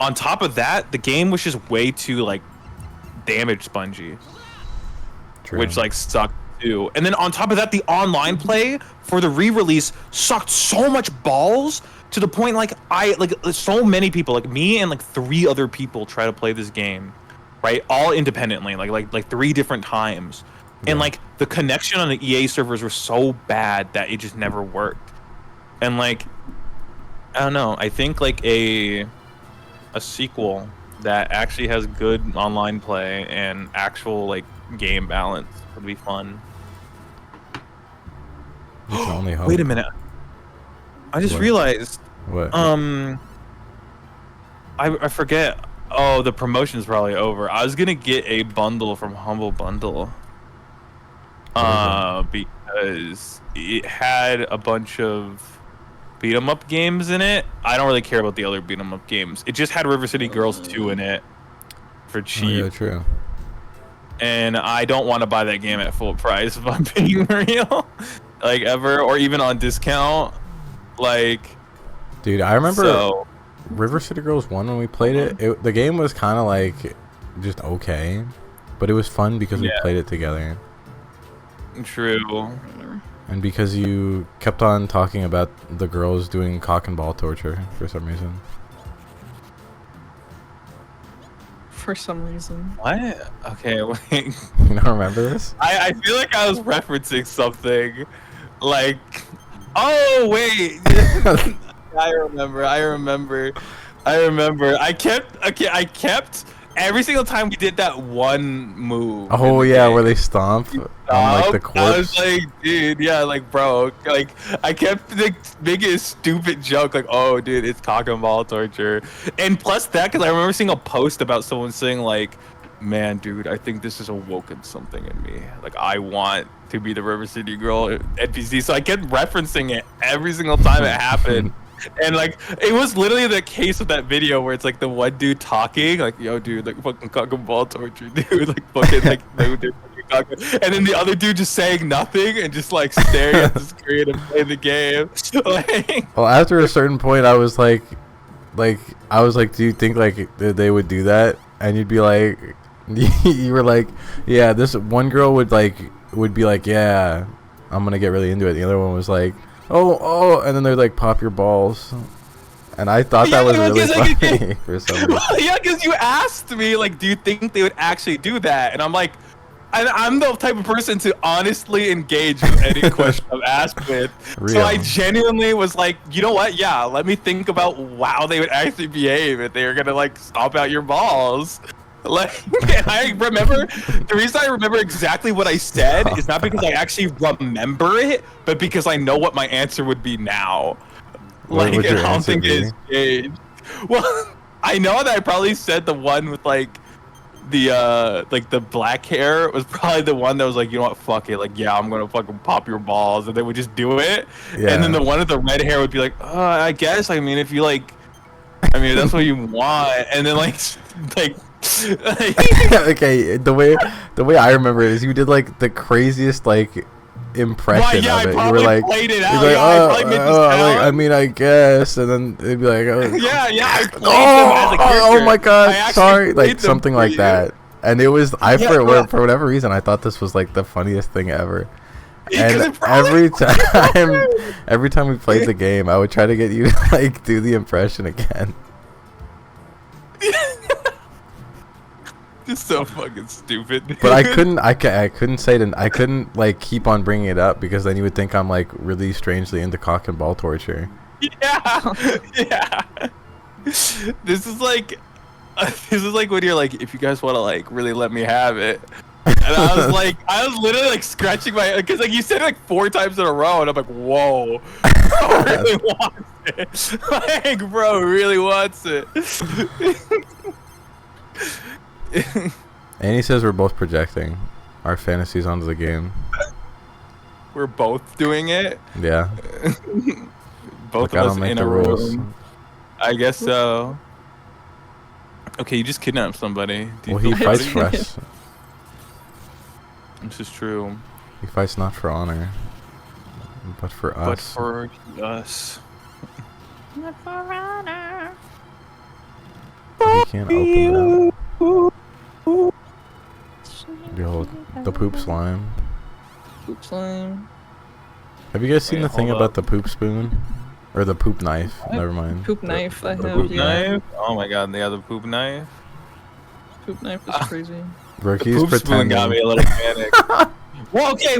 on top of that, the game was just way too like damage spongy, True. which like sucked too. And then on top of that, the online play for the re-release sucked so much balls to the point like so many people like me and like 3 other people try to play this game, right? All independently, like 3 different times. And Yeah. like the connection on the EA servers was so bad that it just never worked. And like I don't know, I think like a sequel that actually has good online play and actual like game balance would be fun. You can only hope. Wait a minute. I just What? realized What? I forget. Oh, the promotion's probably over. I was gonna get a bundle from Humble Bundle. Because it had a bunch of beat 'em up games in it. I don't really care about the other beat 'em up games. It just had River City Girls 2 in it for Oh, cheap. yeah, true. And I don't want to buy that game at full price if I'm being real. Like ever, or even on discount. Like, Dude, I remember so River City Girls 1 when we played it. The game was kind of like just okay, but it was fun because we played it together. true. And because you kept on talking about the girls doing cock and ball torture for some reason. For some reason. What? Okay, wait. You don't remember this? I feel like I was referencing something. Like, oh wait. I remember. I kept every single time we did that one move. Oh yeah, where they stomp on like the corpse. I was like, dude, yeah, like, bro, like, I kept like, making a stupid joke, like, oh, dude, it's cock and ball torture, and plus that, because I remember seeing a post about someone saying like, man, dude, I think this has awoken something in me. Like, I want to be the River City Girl NPC, so I kept referencing it every single time it happened. And like it was literally the case of that video where it's like the one dude talking like, yo dude, like fucking cock and ball torture, dude, like fucking like dude, fucking cock. And then the other dude just saying nothing and just like staring at the screen and playing the game. Like, Well, after a certain point, I was like, do you think like they would do that? And you'd be like, you were like, yeah, this one girl would be like, yeah, I'm gonna get really into it. The other one was like, oh, and then they're like, pop your balls. And I thought that was really funny for some reason. Yeah, because you asked me, like, do you think they would actually do that? And I'm like, I'm the type of person to honestly engage with any question I'm asked with. Real. So I genuinely was like, you know what? Yeah, let me think about how they would actually behave if they were gonna like stomp out your balls. Like, I remember the reason I remember exactly what I said is not because I actually remember it, but because I know what my answer would be now. What would and your I don't answer think be? it's changed. Well, I know that I probably said the one with like the black hair was probably the one that was like, you know what, fuck it, like, yeah, I'm gonna fucking pop your balls, and they would just do it. Yeah. And then the one with the red hair would be like, I guess, I mean, if you like, I mean, if that's what you want. And then like Okay, the way I remember it is you did like the craziest like impression yeah, of it. I You were like, played it you'd out. be like, Yeah, I probably made this like, sound. I mean, I guess, and then they'd be like, oh, yeah, I played them as a character. oh my I god, actually sorry, played like them something for like you. that. And it was for well- whatever reason I thought this was like the funniest thing ever. Because And it probably every time we played the game, I would try to get you to like do the impression again. Just so fucking stupid. Dude. But I couldn't say it, and I couldn't like keep on bringing it up because then you would think I'm like really strangely into cock and ball torture. Yeah, yeah. This is like when you're like, if you guys want to like really let me have it. And I was literally like scratching my head because like you said it like 4 times in a row, and I'm like, whoa, bro really wants it. Like, bro really wants it. And he says we're both projecting our fantasies onto the game. We're both doing it. Yeah. Both Look, I of don't us make in the a rules. room. I guess so. Okay, you just kidnapped somebody. Do you Well, he feel fights bad? for us. This is true. He fights not for honor, but for us. But for us. Not for honor. you can't open that. Yo, the poop slime. Poop slime. Have you guys seen Wait, the thing hold about up. the poop spoon? Or the poop knife? What? Never mind. Poop The- knife. I the have. Poop Yeah. knife? Oh my god, they have the poop knife. Poop knife is crazy. The Rookie's poop spoon got me a little panicked. Well, okay,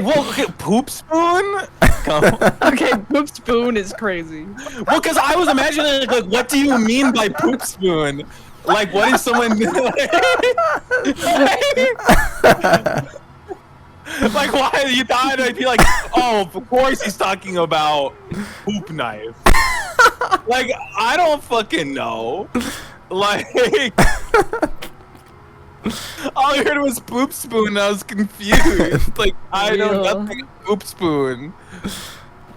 poop spoon? Come on. Okay, poop spoon is crazy. Well, because I was imagining, like, what do you mean by poop spoon? Like, what is someone like, why you thought I'd be like, oh, of course he's talking about poop knife. Like, I don't fucking know. Like, all I heard was poop spoon, and I was confused. Like, I know Real. nothing of poop spoon.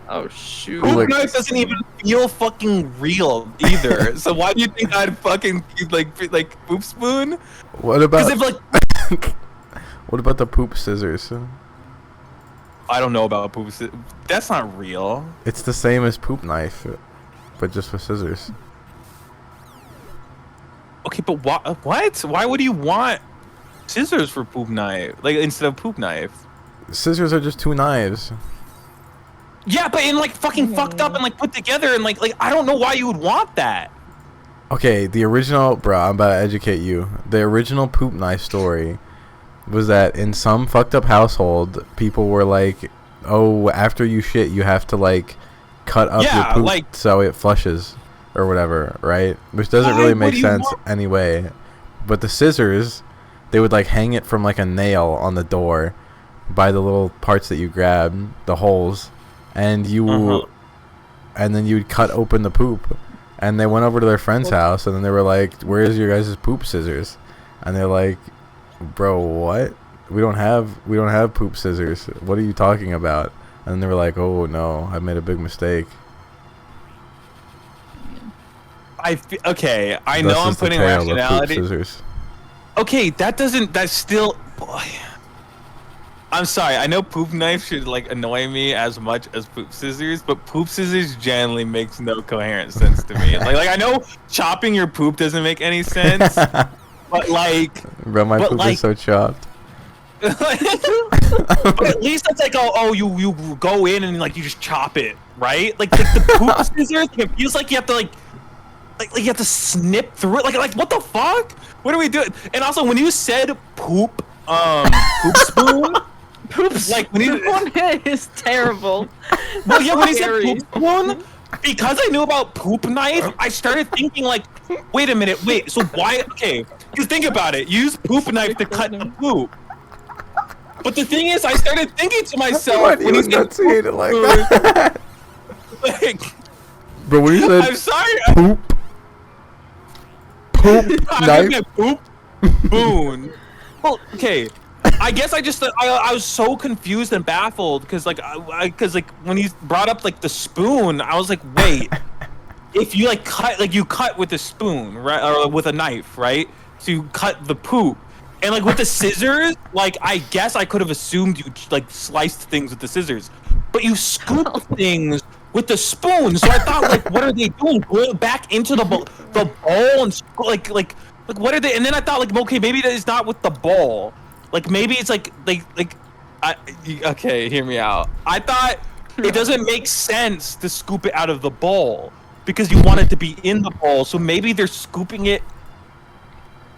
Oh shoot. Poop Like- knife doesn't even feel fucking real either. So why do you think I'd fucking like poop spoon? What Because about if like what about the poop scissors? I don't know about poop. That's not real. It's the same as poop knife, but just with scissors. Okay, but what? Why would you want scissors for poop knife? Like instead of poop knife? Scissors are just two knives. Yeah, but in like fucking fucked up and like put together and like I don't know why you would want that. Okay, the original, bro, I'm about to educate you. The original poop knife story was that in some fucked up household, people were like, oh, after you shit, you have to like cut up Yeah, your poop like- so it flushes or whatever, right? Which doesn't Why really would make you sense want- anyway. But the scissors, they would like hang it from like a nail on the door by the little parts that you grab, the holes, and you Uh-huh. and then you'd cut open the poop. And they went over to their friend's house, and then they were like, "Where's your guys' poop scissors?" And they're like, "Bro, what? We don't have poop scissors. What are you talking about?" And they were like, "Oh no, I made a big mistake." Okay, I Thus know I'm is the putting tale of poop rationality. scissors. Okay, that's still. Boy. I'm sorry. I know poop knife should like annoy me as much as poop scissors, but poop scissors generally makes no coherent sense to me. like I know chopping your poop doesn't make any sense, but like, Bro, my but poop like- is so chopped. but at least it's like you go in and like you just chop it, right? Like the poop scissors, it feels like you have to like you have to snip through it. Like what the fuck? What are we doing? And also when you said poop spoon. Poop Like, when you- spoon is terrible. Well, yeah, when he said Scary. poop spoon, because I knew about poop knife, I started thinking like, wait a minute, wait, so why? Okay, because think about it, use poop knife to cut the poop. But the thing is, I started thinking to myself Why do when you he said enunciate it like spoon, that? like, Bro, when you I'm said sorry, poop I knife, meant poop spoon. Well, okay. I guess I was so confused and baffled because like when he brought up like the spoon, I was like, wait, if you like cut with a spoon, right, or with a knife, right? So you cut the poop, and like with the scissors, like I guess I could have assumed you like sliced things with the scissors, but you scoop things with the spoon. So I thought like, what are they doing? Going back into the bowl and like what are they? And then I thought like, okay, maybe it's not with the bowl. Like maybe it's okay, hear me out. I thought it doesn't make sense to scoop it out of the bowl because you want it to be in the bowl. So maybe they're scooping it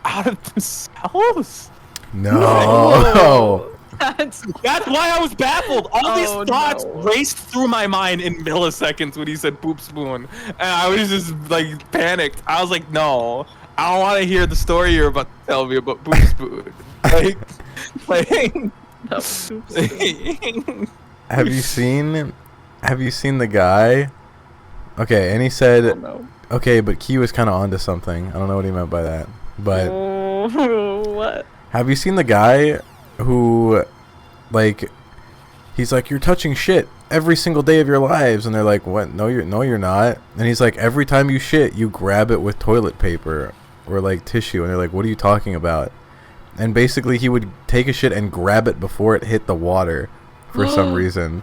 out of themselves. no. That's That's why I was baffled. All these Oh, thoughts no. raced through my mind in milliseconds when he said poop spoon, and I was just like panicked. I was like, no, I don't want to hear the story you're about to tell me about poop spoon. like. that poop spoon. Have you seen the guy? Okay, and he Oh, said, no. okay, but Key was kind of onto something. I don't know what he meant by that. But Oh, what? have you seen the guy who, like, he's like, you're touching shit every single day of your lives, and they're like, what? No, you're not. And he's like, every time you shit, you grab it with toilet paper or like tissue, and they're like, what are you talking about? And basically, he would take a shit and grab it before it hit the water for some reason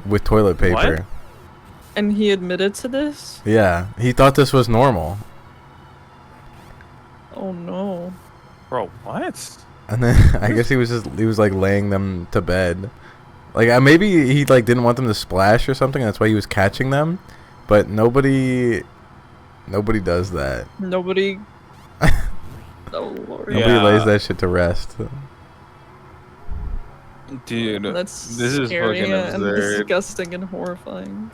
with toilet paper. What? And he admitted to this? Yeah, he thought this was normal. Oh no. Bro, what? And then I guess he was like laying them to bed. Like maybe he like didn't want them to splash or something. That's why he was catching them. But nobody does that. Nobody. Oh lord. Yeah. Nobody lays that shit to rest. Dude, That's this is scary fucking and absurd. disgusting and horrifying.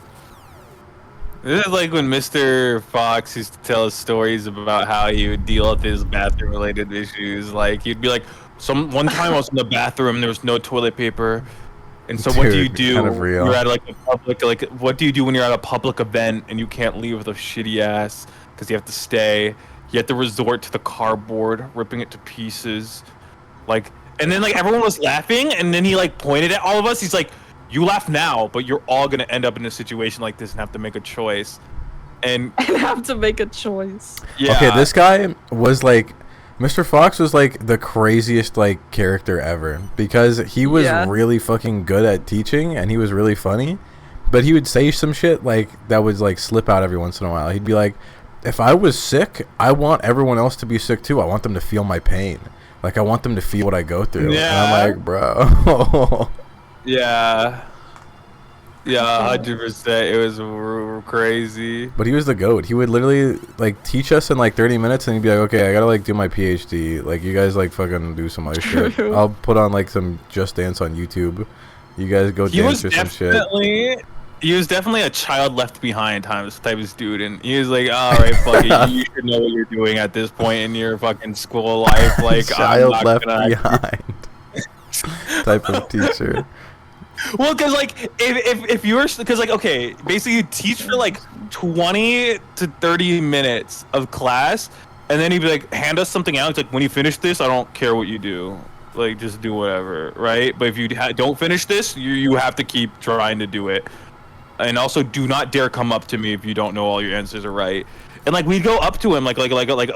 This is like when Mr. Fox used to tell us stories about how he would deal with his bathroom-related issues. Like he'd be like, one time I was in the bathroom, there was no toilet paper, and so what do you Dude, do? kind of real. You're at like a public, like what do you do when you're at a public event and you can't leave with a shitty ass because you have to stay? You have to resort to the cardboard, ripping it to pieces, like, and then like everyone was laughing, and then he like pointed at all of us. He's like, you laugh now, but you're all gonna end up in a situation like this and have to make a choice. And And have to make a choice. yeah, Okay, this guy was like, Mr. Fox was like the craziest like character ever because he was Yeah. really fucking good at teaching and he was really funny, but he would say some shit like that would like slip out every once in a while. He'd be like, if I was sick, I want everyone else to be sick too. I want them to feel my pain. Like I want them to feel what I go through. Yeah. And I'm like, bro. yeah, 100%. It was crazy. But he was the goat. He would literally like teach us in like 30 minutes and he'd be like, okay, I gotta like do my PhD. Like you guys like fucking do some other shit. True. I'll put on like some Just Dance on YouTube. You guys go He was dance or some shit. definitely a child left behind type of student. He was like, all right, fuck it, you should know what you're doing at this point in your fucking school life. Like, Child I'm not left gonna behind type of teacher. Well, because like if you were, because like, okay, basically you teach for like 20 to 30 minutes of class, and then he'd be like, hand us something out. It's like, when you finish this, I don't care what you do, like just do whatever, right? But if you don't finish this, you have to keep trying to do it, and also do not dare come up to me if you don't know all your answers are right. And like we'd go up to him like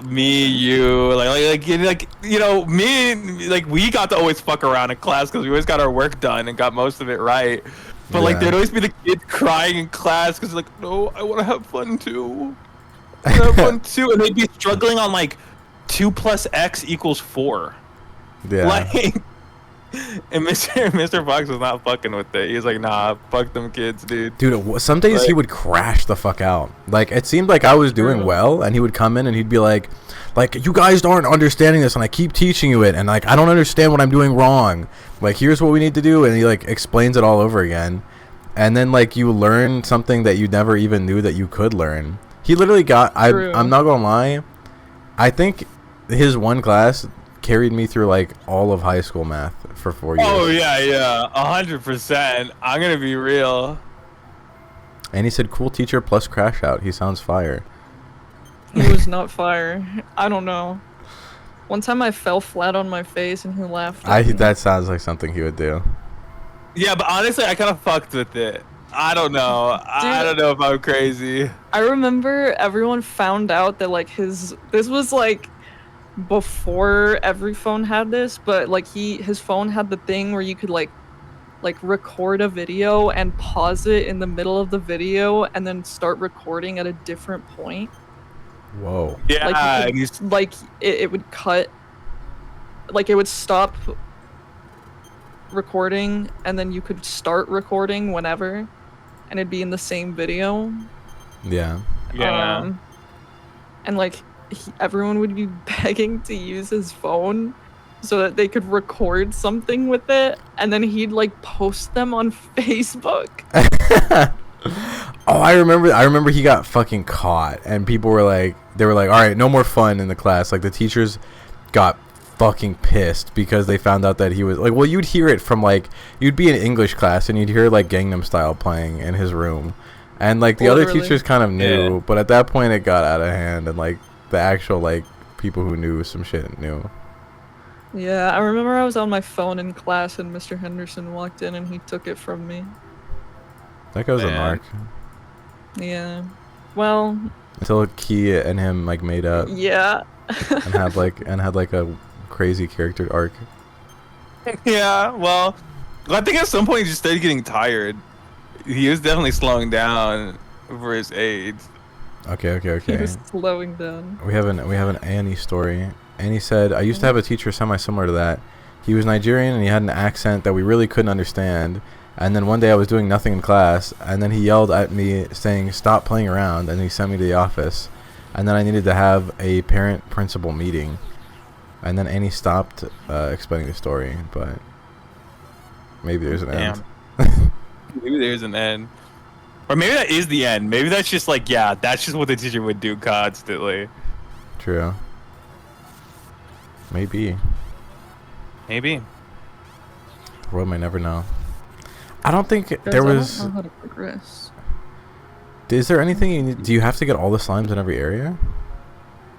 me, you, like you know, me, like we got to always fuck around in class because we always got our work done and got most of it right. But like Yeah. there'd always be the kid crying in class because like, no, I want to have fun too. I want to have fun too, and they'd be struggling on like 2 + X = 4. Yeah. Like, and Mr. Fox was not fucking with it. He was like, nah, fuck them kids, dude. Dude, some days he Like- would crash the fuck out. Like it seemed like I was doing True. well, and he would come in and he'd be like, you guys aren't understanding this, and I keep teaching you it, and like I don't understand what I'm doing wrong. Like here's what we need to do, and he like explains it all over again, and then like you learn something that you never even knew that you could learn. He literally got. True. I'm not gonna lie, I his one class carried me through like all of high school math for 4 years. Oh yeah, 100%. I'm gonna be real. And he said, "Cool teacher plus crash out." He sounds fire. He was not fire. I don't know. One time I fell flat on my face and he laughed. At me. That sounds like something he would do. Yeah, but honestly, I kind of fucked with it. I don't know. I don't know if I'm crazy. I remember everyone found out that like this was like before every phone had this, but like his phone had the thing where you could like record a video and pause it in the middle of the video and then start recording at a different point. Whoa. Yeah, Like, and you could, he's like it would cut, like it would stop recording and then you could start recording whenever, and it'd be in the same video. Yeah. yeah. And like everyone would be begging to use his phone so that they could record something with it, and then he'd like post them on Facebook. Oh, I remember he got fucking caught, and people were like, all right, no more fun in the class. Like the teachers got fucking pissed because they found out that he was like, well, you'd hear it from like, you'd be in English class and you'd hear like Gangnam Style playing in his room, and like the other Literally. teachers kind of knew, Yeah. but at that point it got out of hand, and like the actual like people who knew some shit knew. Yeah, I remember I was on my phone in class and Mr. Henderson walked in and he took it from me. That goes a Man. mark Yeah. Well, until Key and him like made up yeah. and had like a crazy character arc. Yeah, well, I think at some point he just started getting tired. He was definitely slowing down for his age. Okay. He was slowing down. We have an Annie story. Annie said, I used to have a teacher semi-similar to that. He was Nigerian and he had an accent that we really couldn't understand. And then one day I was doing nothing in class, and then he yelled at me saying, stop playing around, and he sent me to the office. And then I needed to have a parent-principal meeting. And then Annie stopped explaining the story, but maybe there's an end. Maybe there's an end. Or maybe that is the end. Maybe that's just like, yeah, that's just what the teacher would do constantly. True. Maybe. Maybe. The world may never know. I don't think Guys, there was... I don't know how to progress. Is there anything you need... Do you have to get all the slimes in every area?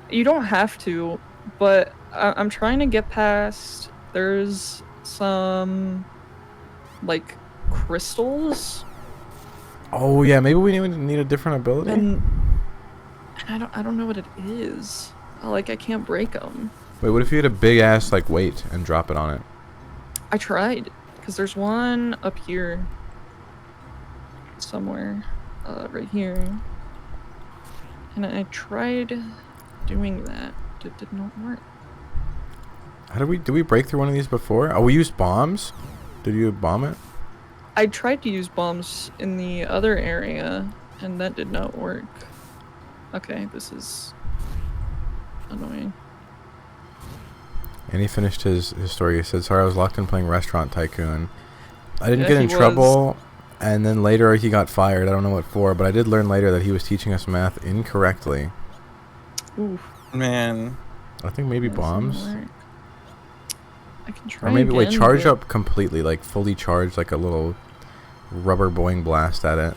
You don't have to, but I'm trying to get past. There's some like crystals, Oh, yeah, maybe we need a different ability. and I don't know what it is. Like I can't break them. Wait, what if you had a big-ass, like, weight and drop it on it? I tried, because there's one up here somewhere, right here, and I tried doing that. It did not work. How did we break through one of these before? Oh, we used bombs? Did you bomb it? I tried to use bombs in the other area, and that did not work. Okay, this is annoying. And he finished his story. He said, sorry, I was locked in playing Restaurant Tycoon. I didn't Yeah, get in he was. trouble, and then later he got fired. I don't know what for, but I did learn later that he was teaching us math incorrectly. Ooh. Man. I think maybe that doesn't bombs. work. I can try Or maybe, wait, again, charge but- up completely, like fully charged, like a little rubber boing blast at it.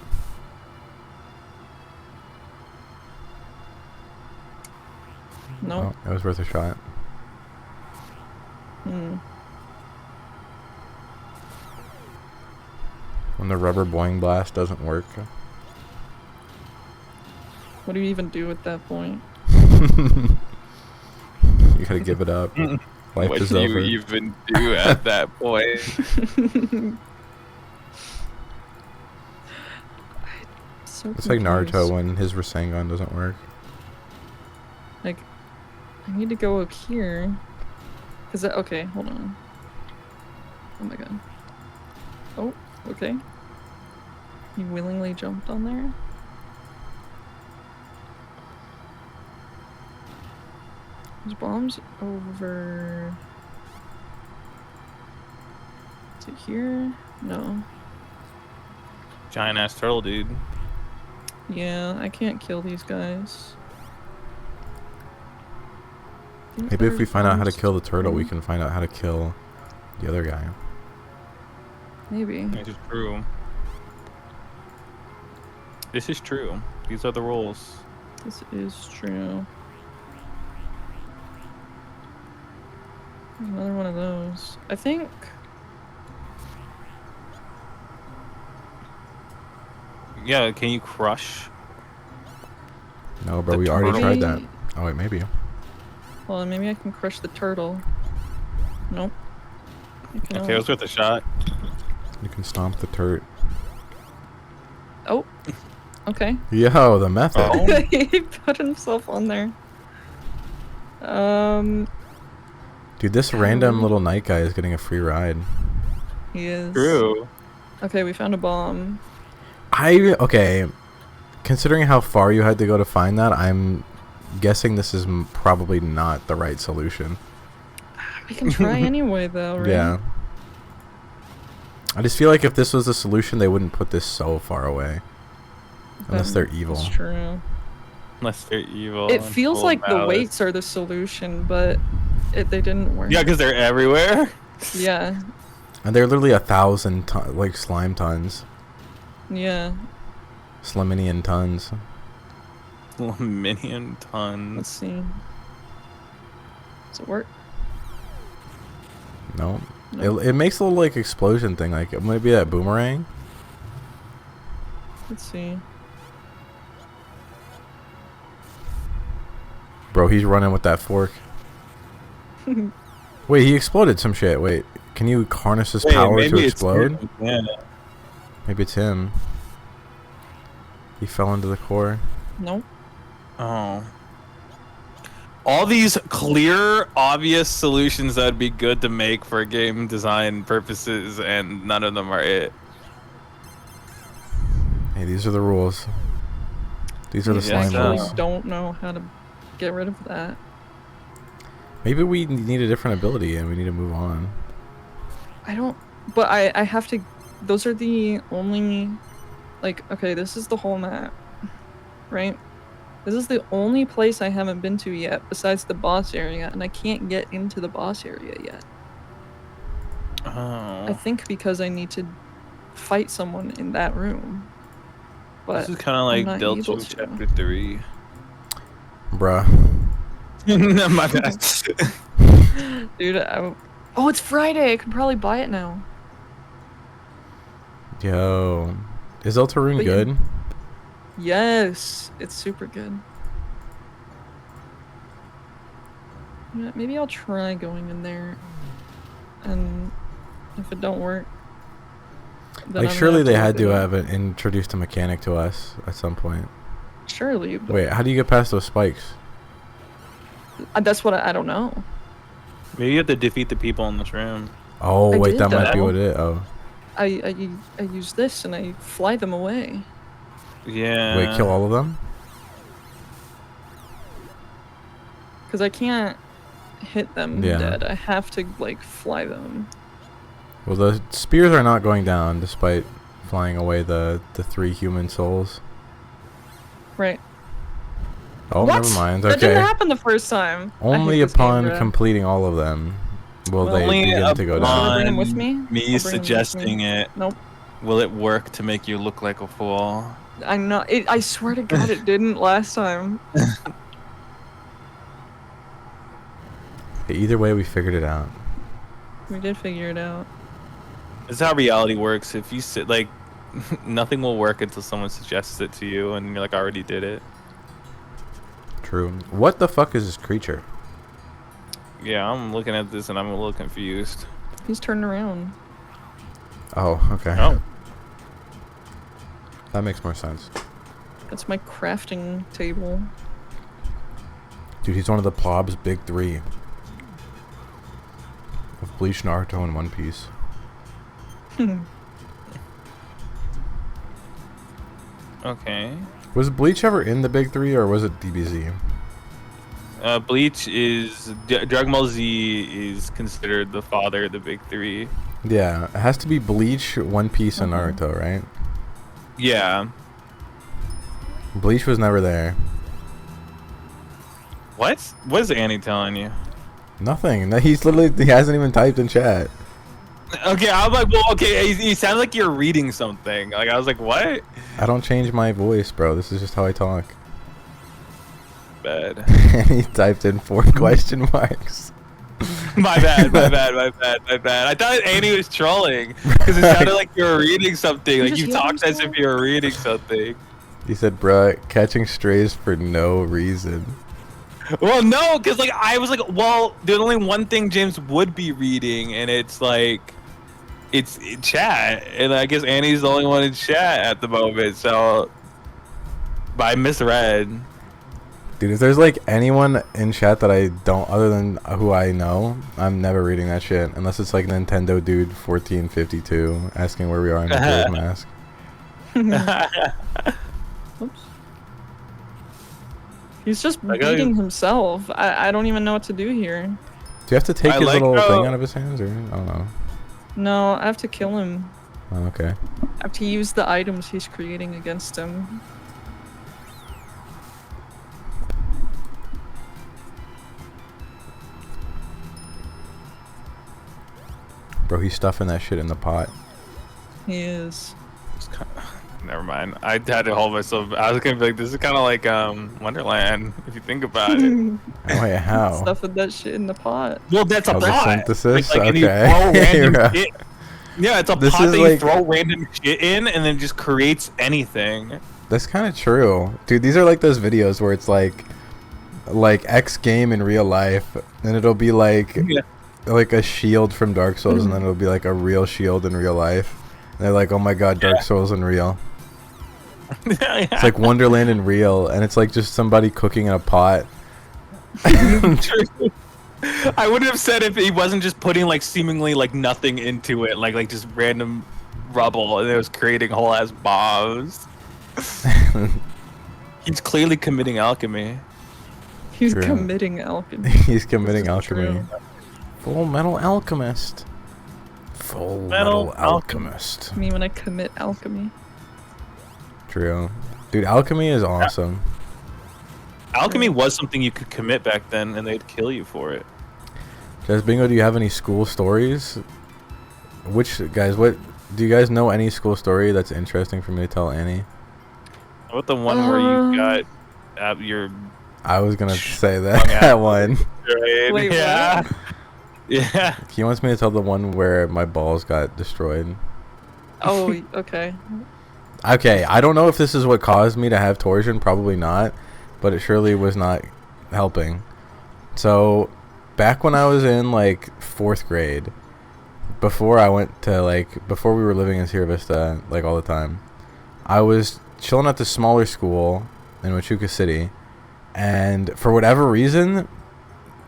No. Oh, it was worth a shot. Hmm. When the rubber boing blast doesn't work. What do you even do at that point? You gotta give it up. Life What is do over. you even do at that point? So It's like Naruto confused. when his Rasengan doesn't work. Like, I need to go up here. Cause okay, hold on. Oh my god. Oh, okay. You willingly jumped on there? There's bombs over... Is it here? No. Giant ass turtle, dude. Yeah, I can't kill these guys. Think Maybe if we there's find out how to bombs kill the turtle, we here. can find out how to kill the other guy. Maybe. This is true. This is true. These are the rules. This is true. There's another one of those. I think. Yeah, can you crush? No, bro, The we already turtle? tried that. Oh, wait, maybe. Well, maybe I can crush the turtle. Nope. I cannot. Okay, it was worth a shot. You can stomp the turret. Oh. Okay. Yo, the method. Oh. He put himself on there. Dude, this random little night guy is getting a free ride. He is. True. Okay, we found a bomb. Okay. Considering how far you had to go to find that, I'm guessing this is probably not the right solution. We can try anyway, though, right? Yeah. I just feel like if this was the solution, they wouldn't put this so far away. Unless they're evil. That's true. Unless they're evil. It and feels full of like the malice. weights are the solution, but they didn't work. Yeah, because they're everywhere. Yeah. And they're literally 1,000 like slime tons. Yeah. Sliminian tons. Million Let's tons. see. Does it work? No. No. It makes a little like explosion thing. Like it might be that boomerang. Let's see. Bro, he's running with that fork. Wait, he exploded some shit. Wait, can you harness his Wait, power maybe to it's explode? him. Yeah. Maybe it's him. He fell into the core. Nope. Oh. All these clear, obvious solutions that would be good to make for game design purposes, and none of them are it. Hey, these are the rules. These are the I slime actually rules. don't know how to get rid of that. Maybe we need a different ability and we need to move on. I don't. But I have to. Those are the only. Like, okay, this is the whole map, right? This is the only place I haven't been to yet, besides the boss area, and I can't get into the boss area yet. Oh. I think because I need to fight someone in that room. But This is kind of I'm like not Delta able to. Chapter 3. Bruh. My bad. Dude, oh, it's Friday. I could probably buy it now. Yo. Is Eltarune But yeah. good? Yes, it's super good. Yeah, maybe I'll try going in there, and if it don't work, then Like, I'm surely gonna they have had to look it have introduced a mechanic to us at some point. up. Surely, but Wait, how do you get past those spikes? that's what I don't know. Maybe you have to defeat the people in this room. Oh, I wait, did that might be that. what it is. Oh. I use this and I fly them away. Yeah. Wait, kill all of them? Because I can't hit them Yeah. dead. I have to, like, fly them. Well, the spears are not going down despite flying away the 3 human souls. Right. Oh, What? never mind. That Okay. didn't happen the first time. I hate Only this game, upon bruh. completing all of them will they Only begin to go Should I down. bring him upon with me? I'll me bring him with suggesting me. it. Nope. Will it work to make you look like a fool? I'm not. I swear to God, it didn't last time. Either way, we figured it out. We did figure it out. This is how reality works. If you sit like, nothing will work until someone suggests it to you, and you're like, I already did it. True. What the fuck is this creature? Yeah, I'm looking at this and I'm a little confused. He's turned around. Oh, okay. Oh, That makes more sense. That's my crafting table. Dude, he's one of the Plob's big 3. Of Bleach, Naruto, and One Piece. okay. Was Bleach ever in the big 3 or was it DBZ? Bleach is Dragon Ball Z is considered the father of the big 3. Yeah, it has to be Bleach, One Piece, and Okay. Naruto, right? Yeah. Bleach was never there. What? What is Annie telling you? Nothing. No, he hasn't even typed in chat. Okay, I was like, well, okay, you sound like you're reading something. Like, I was like, what? I don't change my voice, bro. This is just how I talk. Bad. And he typed in 4 question marks. My bad, my bad, my bad, my bad. I thought Annie was trolling because it sounded like you were reading something. Like just you hear talked as if himself? you were reading something. He said, bruh, catching strays for no reason. Well, no, because like I was like, well, there's only one thing James would be reading, and it's like, it's in chat, and I guess Annie's the only one in chat at the moment. So, but I misread. Dude, if there's like anyone in chat that I don't, other than who I know, I'm never reading that shit. Unless it's like Nintendo Dude 1452 asking where we are in Majora's Mask. Oops. He's just I got beating you. himself. I don't even know what to do here. Do you have to take I his like little how- thing out of his hands, or I don't know? No, I have to kill him. Oh, okay. I have to use the items he's creating against him. Bro, he's stuffing that shit in the pot. He is. Never mind. I had to hold myself. I was gonna be like, this is kind of like Wonderland if you think about it. Oh, wait, how? Stuffing that shit in the pot. Well, that's a pot. Photosynthesis? And you Okay. throw random Right. shit. Yeah, it's a This pot is that you like- throw random shit in, and then just creates anything. That's kind of true. Dude, these are like those videos where it's like X game in real life, and it'll be like Yeah. like a shield from Dark Souls, and then it'll be like a real shield in real life. And they're like, oh my god, Dark Yeah. Souls in real. It's like Wonderland and real, and it's like just somebody cooking in a pot. I would have said if he wasn't just putting like seemingly like nothing into it, like just random rubble, and it was creating whole ass bombs. He's clearly committing alchemy. He's True. committing alchemy. He's committing This is alchemy. true. Full Metal Alchemist. Full Metal Metal Alchemist. Me when I commit alchemy. True. Dude, alchemy is awesome. Alchemy was something you could commit back then, and they'd kill you for it. Guys, Bingo, do you have any school stories? What do you guys know any school story that's interesting for me to tell Annie? How about the one where you got your I was gonna say Wrong that one. grade? Wait, yeah. what? Yeah. He wants me to tell the one where my balls got destroyed. Oh, okay. Okay, I don't know if this is what caused me to have torsion. Probably not, but it surely was not helping. So, back when I was in like 4th grade, before we were living in Sierra Vista like all the time, I was chilling at the smaller school in Machuca City, and for whatever reason,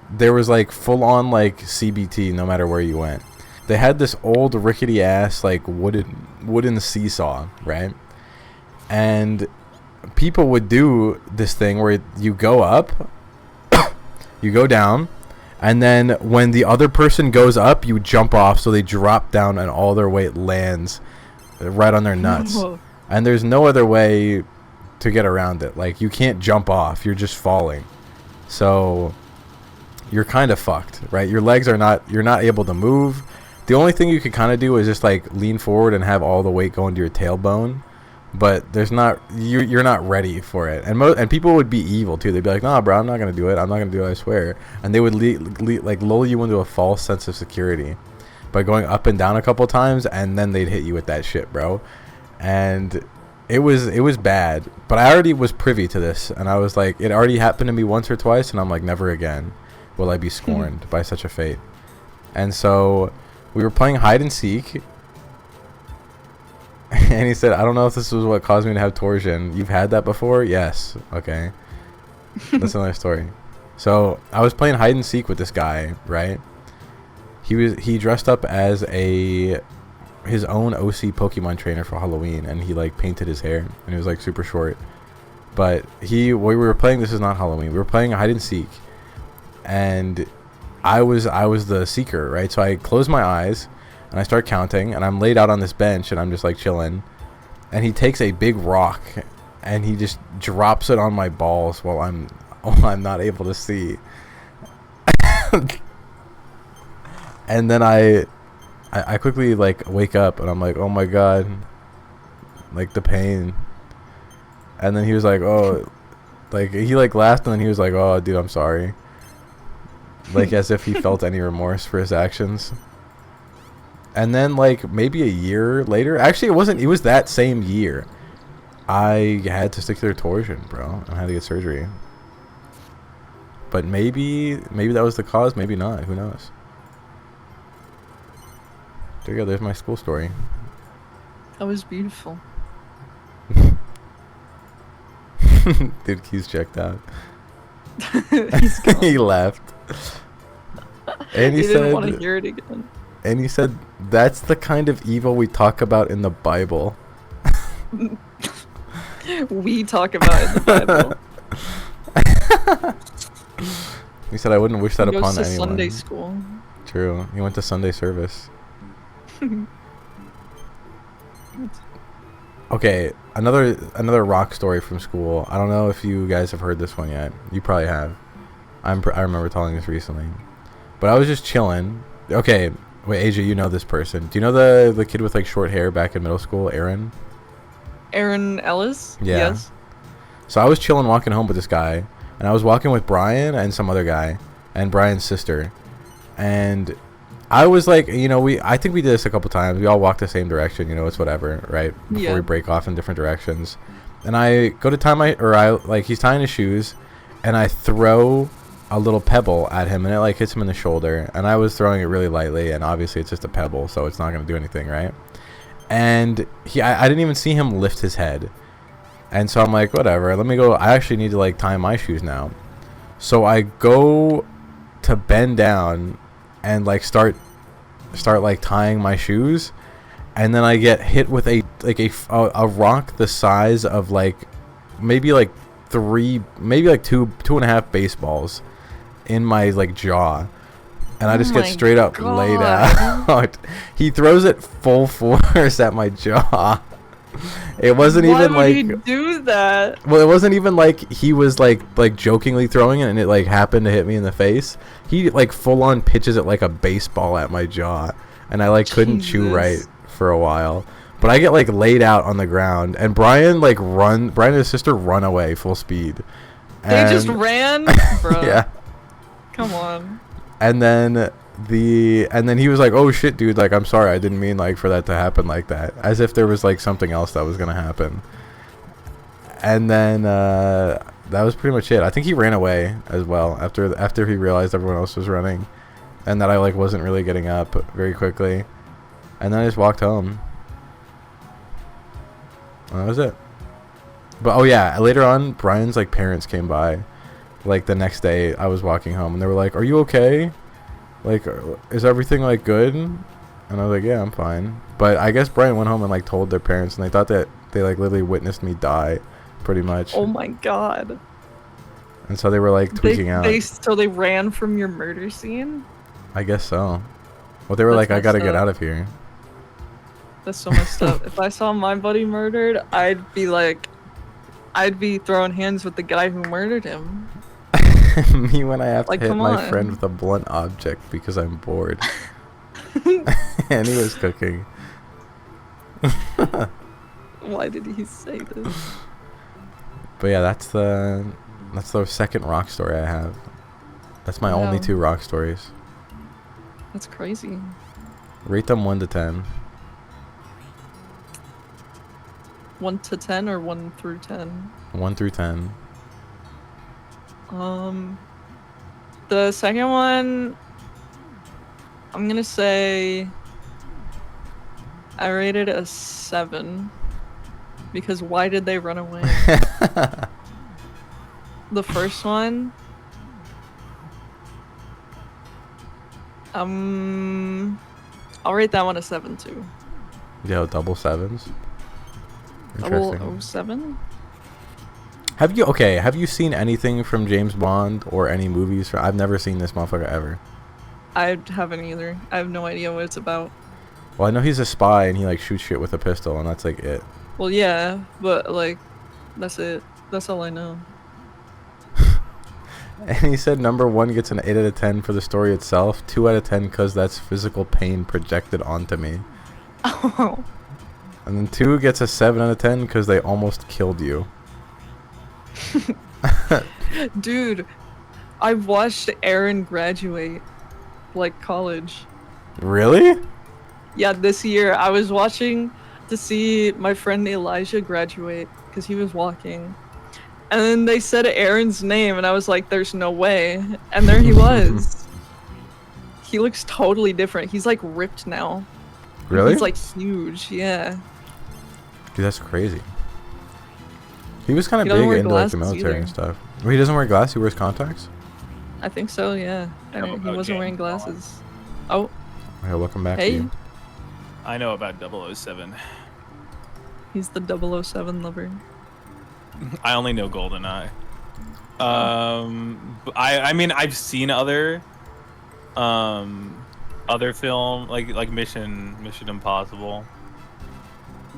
there was like full on like CBT no matter where you went. They had this old rickety ass like wooden seesaw, right? And people would do this thing where you go up, you go down, and then when the other person goes up, you jump off so they drop down and all their weight lands right on their nuts. Whoa. And there's no other way to get around it. Like, you can't jump off, you're just falling. So you're kind of fucked, right? Your legs you're not able to move. The only thing you can kind of do is just like lean forward and have all the weight go into your tailbone, but you're not ready for it. And people would be evil too. They'd be like, "Nah, bro, I'm not gonna do it. I'm not gonna do it. I swear." And they would like lull you into a false sense of security by going up and down a couple times, and then they'd hit you with that shit, bro. And it was bad. But I already was privy to this, and I was like, it already happened to me once or twice, and I'm like, never again will I be scorned by such a fate. And so we were playing hide and seek, and he said, I don't know if this was what caused me to have torsion. You've had that before? Yes. Okay. That's another story. So I was playing hide and seek with this guy, right? He dressed up as his own OC Pokemon trainer for Halloween, and he like painted his hair, and he was like super short. But we were playing, this is not Halloween, we were playing hide and seek, and I was the seeker, right? So I close my eyes and I start counting, and I'm laid out on this bench and I'm just like chilling, and he takes a big rock and he just drops it on my balls while I'm not able to see. And then I quickly like wake up and I'm like, oh my god, like the pain. And then he was like, oh, like he like laughed, and then he was like, oh dude, I'm sorry. Like as if he felt any remorse for his actions. And then like maybe a year later, actually it was that same year, I had testicular torsion, bro. I had to get surgery. But maybe that was the cause, maybe not, who knows. There you go, there's my school story. That was beautiful. Dude, Keys checked out. He's gone. He left. And He he didn't want to said, hear it again. and he said, that's the kind of evil we talk about in the Bible. We talk about it in the Bible. He said, I wouldn't wish that He goes upon to anyone. Sunday school. True. He went to Sunday service. Okay, another rock story from school. I don't know if you guys have heard this one yet. You probably have. I remember telling this recently. But I was just chilling. Okay, wait, AJ, you know this person. Do you know the kid with like short hair back in middle school, Aaron? Aaron Ellis? Yeah. Yes. So I was chilling walking home with this guy, and I was walking with Brian and some other guy and Brian's sister. And I was like, I think we did this a couple times. We all walk the same direction, it's whatever, right? Before Yeah. we break off in different directions. And I go to tie he's tying his shoes, and I throw a little pebble at him, and it like hits him in the shoulder. And I was throwing it really lightly, and obviously it's just a pebble, so it's not going to do anything, right? And I didn't even see him lift his head. And so I'm like, whatever. Let me go. I actually need to like tie my shoes now. So I go to bend down and like start like tying my shoes, and then I get hit with a rock the size of like maybe like two and a half baseballs in my like jaw, and I just get straight up laid out. He throws it full force at my jaw. It wasn't even like. Why would he do that? Well, it wasn't even like he was like jokingly throwing it and it like happened to hit me in the face. He like full on pitches it like a baseball at my jaw, and I like couldn't chew right for a while. But I get like laid out on the ground, and Brian and his sister run away full speed. They just ran, bro. Yeah. Come on. And then he was like, "Oh shit, dude! Like, I'm sorry, I didn't mean like for that to happen like that." As if there was like something else that was gonna happen. And then that was pretty much it. I think he ran away as well after he realized everyone else was running, and that I like wasn't really getting up very quickly. And then I just walked home. And that was it. But oh yeah, later on, Brian's like parents came by, like the next day. I was walking home, and they were like, "Are you okay? Like, is everything like good?" And I was like, "Yeah, I'm fine." But I guess Brian went home and like told their parents, and they thought that they like literally witnessed me die, pretty much. Oh my god. And so they were like tweaking out. So they ran from your murder scene? I guess so. Well, they were like, "I gotta get out of here." That's so messed up. If I saw my buddy murdered, I'd be throwing hands with the guy who murdered him. Me when I have like, to hit my on. friend with a blunt object because I'm bored. And he was cooking. Why did he say this? But yeah, that's the second rock story I have. That's my only 2 rock stories. That's crazy. Rate them 1 to 10. 1 to 10 or 1 through 10? 1 through 10. The second one, I'm gonna say I rated it a 7 because why did they run away? The first one, I'll rate that one a 7 too. Yo, double 7s. Double 07? Have you seen anything from James Bond or any movies? I've never seen this motherfucker ever. I haven't either. I have no idea what it's about. Well, I know he's a spy and he like shoots shit with a pistol, and that's like it. Well, yeah, but like, that's it. That's all I know. And he said number 1 gets an 8 out of 10 for the story itself, 2 out of 10 because that's physical pain projected onto me. Oh. And then 2 gets a 7 out of 10 because they almost killed you. Dude, I watched Aaron graduate, like college. Really? Yeah, this year I was watching to see my friend Elijah graduate because he was walking. And then they said Aaron's name and I was like, there's no way. And there he was. He looks totally different. He's like ripped now. Really? He's like huge, yeah. Dude, that's crazy. He was kind He of doesn't big wear into like the glasses military either. and stuff. Well, he doesn't wear glasses. He wears contacts. I think so, yeah. And know he about wasn't wearing James Bond. glasses. Oh, Okay, welcome back. Hey. To you. I know about 007. he's the 007 lover. I only know GoldenEye. I mean I've seen other film like Mission Impossible.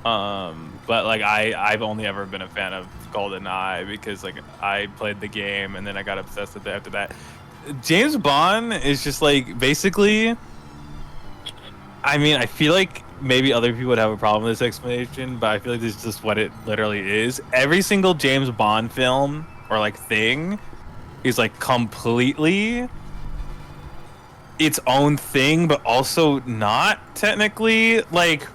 But like I've only ever been a fan of GoldenEye because like I played the game and then I got obsessed with it after that. James Bond is just like basically. I mean, I feel like maybe other people would have a problem with this explanation, but I feel like this is just what it literally is. Every single James Bond film or like thing is like completely its own thing, but also not technically like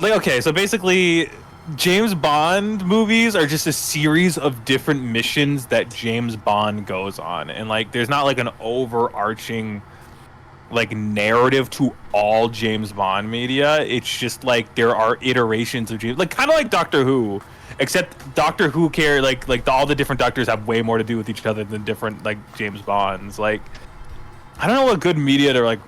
okay, so basically James Bond movies are just a series of different missions that James Bond goes on, and like there's not like an overarching like narrative to all James Bond media. It's just like there are iterations of James, like kind of like Doctor Who, except Doctor Who all the different doctors have way more to do with each other than different like James Bonds. Like I don't know what good media to like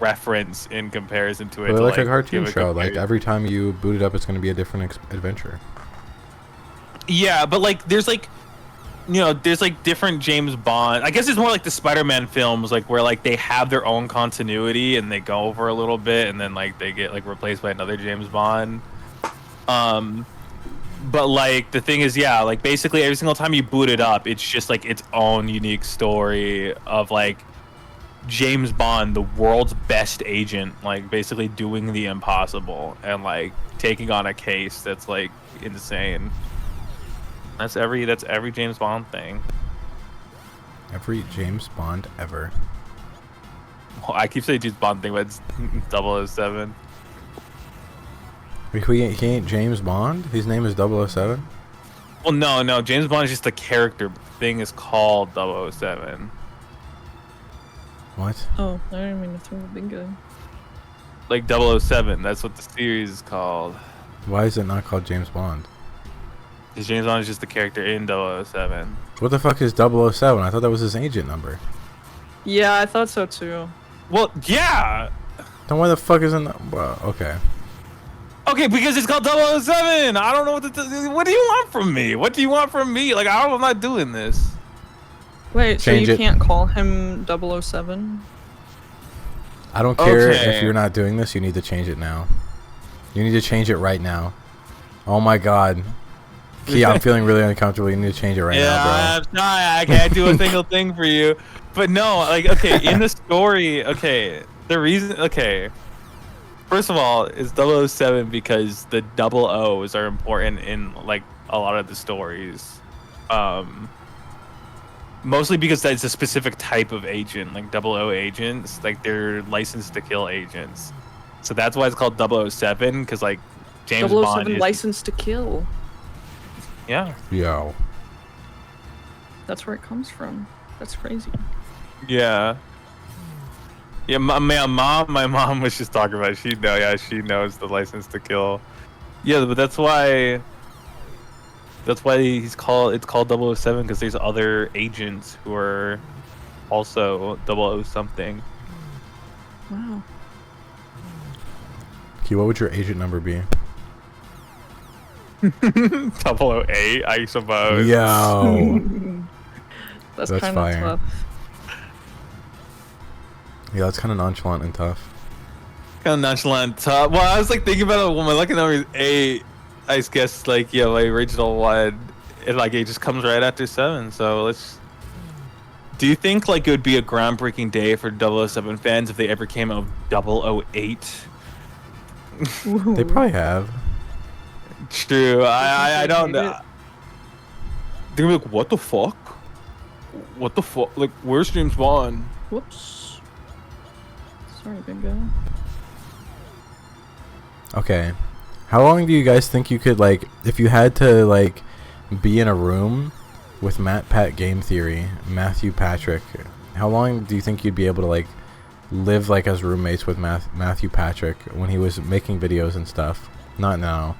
reference in comparison to it. But to, like a cartoon give a show, like comparison. every time you boot it up, it's going to be a different adventure. Yeah, but like there's like, you know, there's like different James Bond. I guess it's more like the Spider-Man films, like where like they have their own continuity and they go over a little bit and then like they get like replaced by another James Bond. But like the thing is, yeah, like basically every single time you boot it up, it's just like its own unique story of like James Bond, the world's best agent, like basically doing the impossible and like taking on a case that's like insane. That's every James Bond thing. Every James Bond ever. Well, I keep saying James Bond thing, but it's 007. Wait, he ain't James Bond? His name is 007? Well, no, James Bond is just a character. The thing is called 007. What? Oh, I didn't mean to throw a big guy. Like 007, that's what the series is called. Why is it not called James Bond? Because James Bond is just the character in 007. What the fuck is 007? I thought that was his agent number. Yeah, I thought so too. Well, yeah. Then why the fuck isn't... Well, okay. Okay, because it's called 007. I don't know what do you want from me? What do you want from me? Like, I'm not doing this. Wait, Change so you it. can't call him 007? I don't care Okay. if you're not doing this. You need to change it now. You need to change it right now. Oh my god. Key, I'm feeling really uncomfortable. You need to change it right now, bro. I'm sorry, I can't do a single thing for you. But no, like, okay, in the story, okay, the reason, okay, first of all, it's 007 because the double O's are important in, like, a lot of the stories. Mostly because that's a specific type of agent, like 00 agents, like, they're licensed to kill agents. So that's why it's called 007, because, like, James 007 Bond is... license to kill. Yeah. Yo. That's where it comes from. That's crazy. Yeah. Yeah, my mom was just talking about it. She knows the license to kill. Yeah, but that's why it's called 007 because there's other agents who are also 00 something. Wow. Key, what would your agent number be? 008, I suppose. Yo. That's That's kind fire. of tough. Yeah, that's kind of nonchalant and tough. Kind of nonchalant. Well, I was like thinking about it when my lucky number is 8. I guess like yeah, my original one, it like it just comes right after 7. So let's. Do you think like it would be a groundbreaking day for 007 fans if they ever came out with 008? They probably have. True. I don't know. They're gonna be like, what the fuck? What the fuck? Like, where's James Bond? Whoops. Sorry, big guy. Okay. How long do you guys think you could, like, if you had to, like, be in a room with Matt Pat Game Theory, Matthew Patrick, how long do you think you'd be able to, like, live, like, as roommates with Matthew Patrick when he was making videos and stuff? Not now,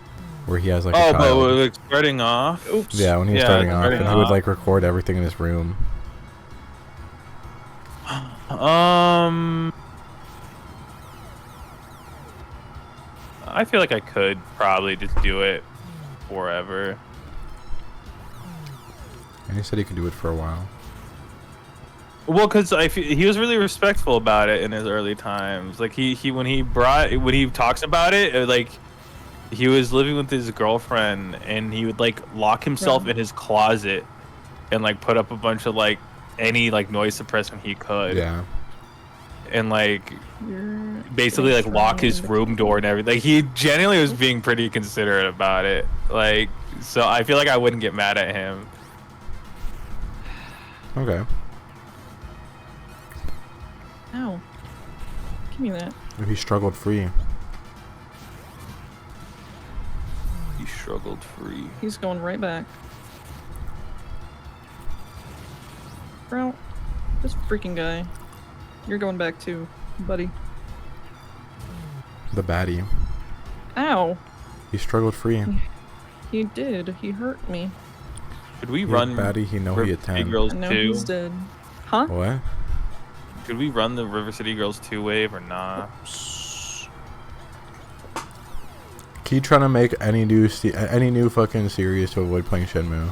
where he has, like, a Oh, child. but we're like starting off. Oops. Yeah, when he was Yeah, starting off, starting and he would, off. like, record everything in his room. I feel like I could probably just do it forever. And he said he could do it for a while. Well, because he was really respectful about it in his early times. Like when he talks about it, like he was living with his girlfriend and he would like lock himself Yeah. in his closet and like put up a bunch of like any like noise suppressant he could. Yeah. And like You're basically like lock his trying room door and everything. Like he genuinely was being pretty considerate about it. Like so I feel like I wouldn't get mad at him. Okay. Ow. Give me that. If he struggled free. He struggled free. He's going right back. Bro, this freaking guy. You're going back too. buddy. The baddie. Ow. He struggled free. He did. He hurt me. Could we He run baddie, he know he River City attend. Girls And now 2? he's dead. Huh? What? Could we run the River City Girls 2 wave or not? Keep trying to make any new fucking series to avoid playing Shenmue.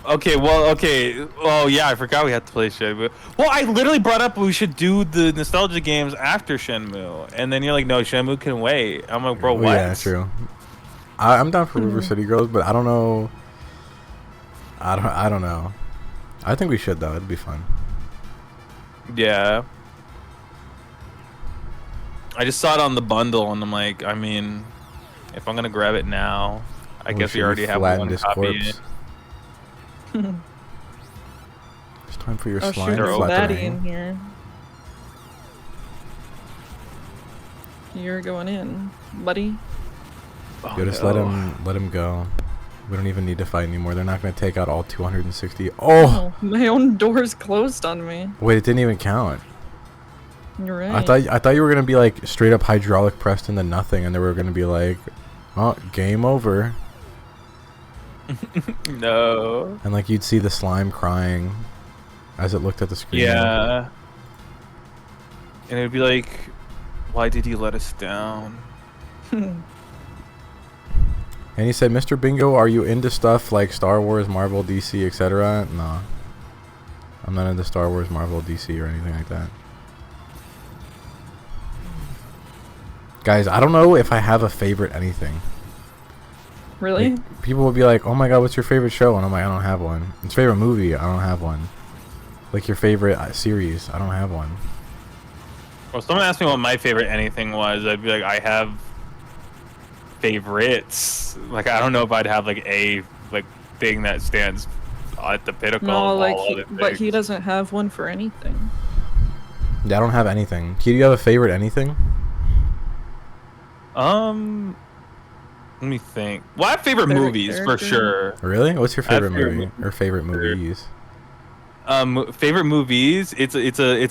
Okay, oh yeah, I forgot we had to play Shenmue. Well, I literally brought up we should do the nostalgia games after Shenmue, and then you're like, no, Shenmue can wait. I'm like, bro, Oh, what? yeah, true. I'm down for River City Girls, but I don't know. I don't know. I think we should though. It'd be fun. Yeah. I just saw it on the bundle, and I'm like, I mean, if I'm gonna grab it now, I guess we already have one copy. It's time for your Oh slime shoot, there's a flapping. baddie in here. You're going in, buddy. Oh, Yo, just no. let him go. We don't even need to fight anymore. They're not gonna take out all 260. Oh, Oh, my own door's closed on me. wait, it didn't even count. You're right. I thought you were gonna be like straight up hydraulic pressed into nothing, and they were gonna be like, oh, game over, No. and like you'd see the slime crying as it looked at the screen. Yeah. And it'd be like, why did you let us down? And he said, Mr. Bingo, are you into stuff like Star Wars, Marvel, DC, etc.? No. I'm not into Star Wars, Marvel, DC, or anything like that. Guys, I don't know if I have a favorite anything. Really? Like, people will be like, oh my god, what's your favorite show? And I'm like, I don't have one. It's favorite movie? I don't have one. Like your favorite series? I don't have one. Well, someone asked me what my favorite anything was. I'd be like, I have favorites. Like, I don't know if I'd have like a thing that stands at the pinnacle. No, of like, all other but he things. doesn't have one for anything. Yeah, I don't have anything. Do you have a favorite anything? Let me think. Well, I have favorite Favorite movies for character? sure. Really? What's your I have favorite movie or favorite movies? Favorite movies. It's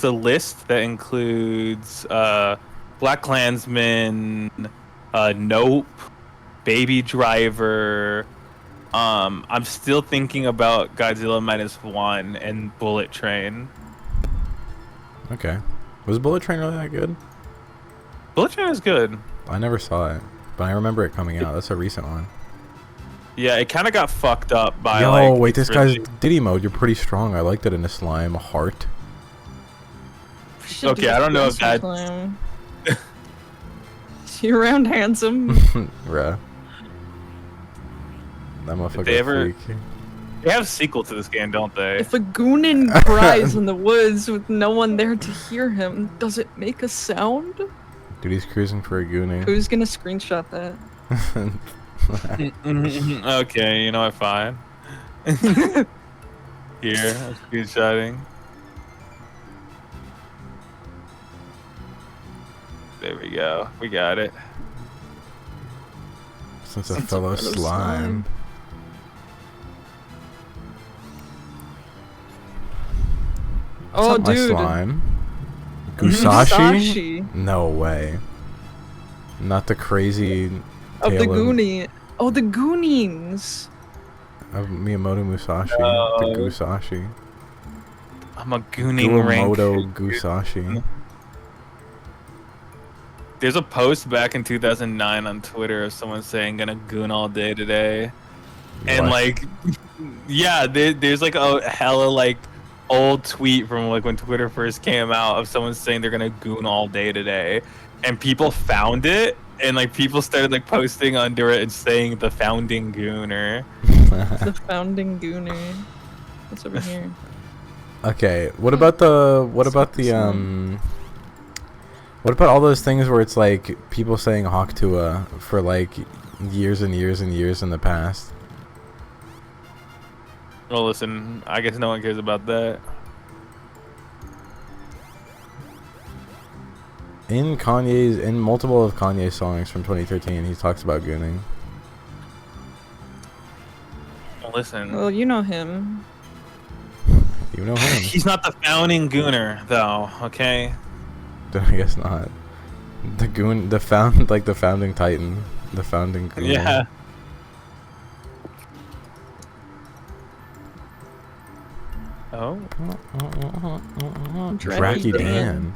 a list that includes Black Klansman, Nope, Baby Driver. I'm still thinking about Godzilla -1 and Bullet Train. Okay. Was Bullet Train really that good? Bullet Train is good. I never saw it, but I remember it coming out. That's a recent one. Yeah, it kind of got fucked up by Yo, like. wait, this it's guy's really- Diddy mode. You're pretty strong. I liked it in a slime heart. We should Okay, do I don't know this if that's- sometime. You around handsome? Bruh. That motherfucker they ever- freak. They have a sequel to this game, don't they? If a goonin cries in the woods with no one there to hear him, does it make a sound? Dude, he's cruising for a goonie. Who's gonna screenshot that? Okay, you know what? Fine. Here, I'm screenshotting. There we go. We got it. Since a Since a fellow fellow slime. That's Oh, not my dude. slime. Gusashi? Musashi No way. Not the crazy of the tale Goonie. Oh, the Goonies. of Miyamoto Musashi. No. The Gusashi. I'm a gooning rank. Miyamoto Gusashi. There's a post back in 2009 on Twitter of someone saying "gonna goon all day today," and What? like, yeah, there's like a hella like old tweet from like when Twitter first came out of someone saying they're gonna goon all day today, and people found it, and like people started like posting under it and saying the founding gooner. The founding Gooner. What's over here? Okay, what about the what about all those things where it's like people saying Hawk Tuah for like years and years and years in the past? Well, listen, I guess no one cares about that. In multiple of Kanye's songs from 2013, he talks about gooning. Well, listen, Well, you know him. You know him. he's not the founding gooner though. Okay, I guess not. The goon, the founding titan, the founding goon. Yeah. Oh. Dracky Dan.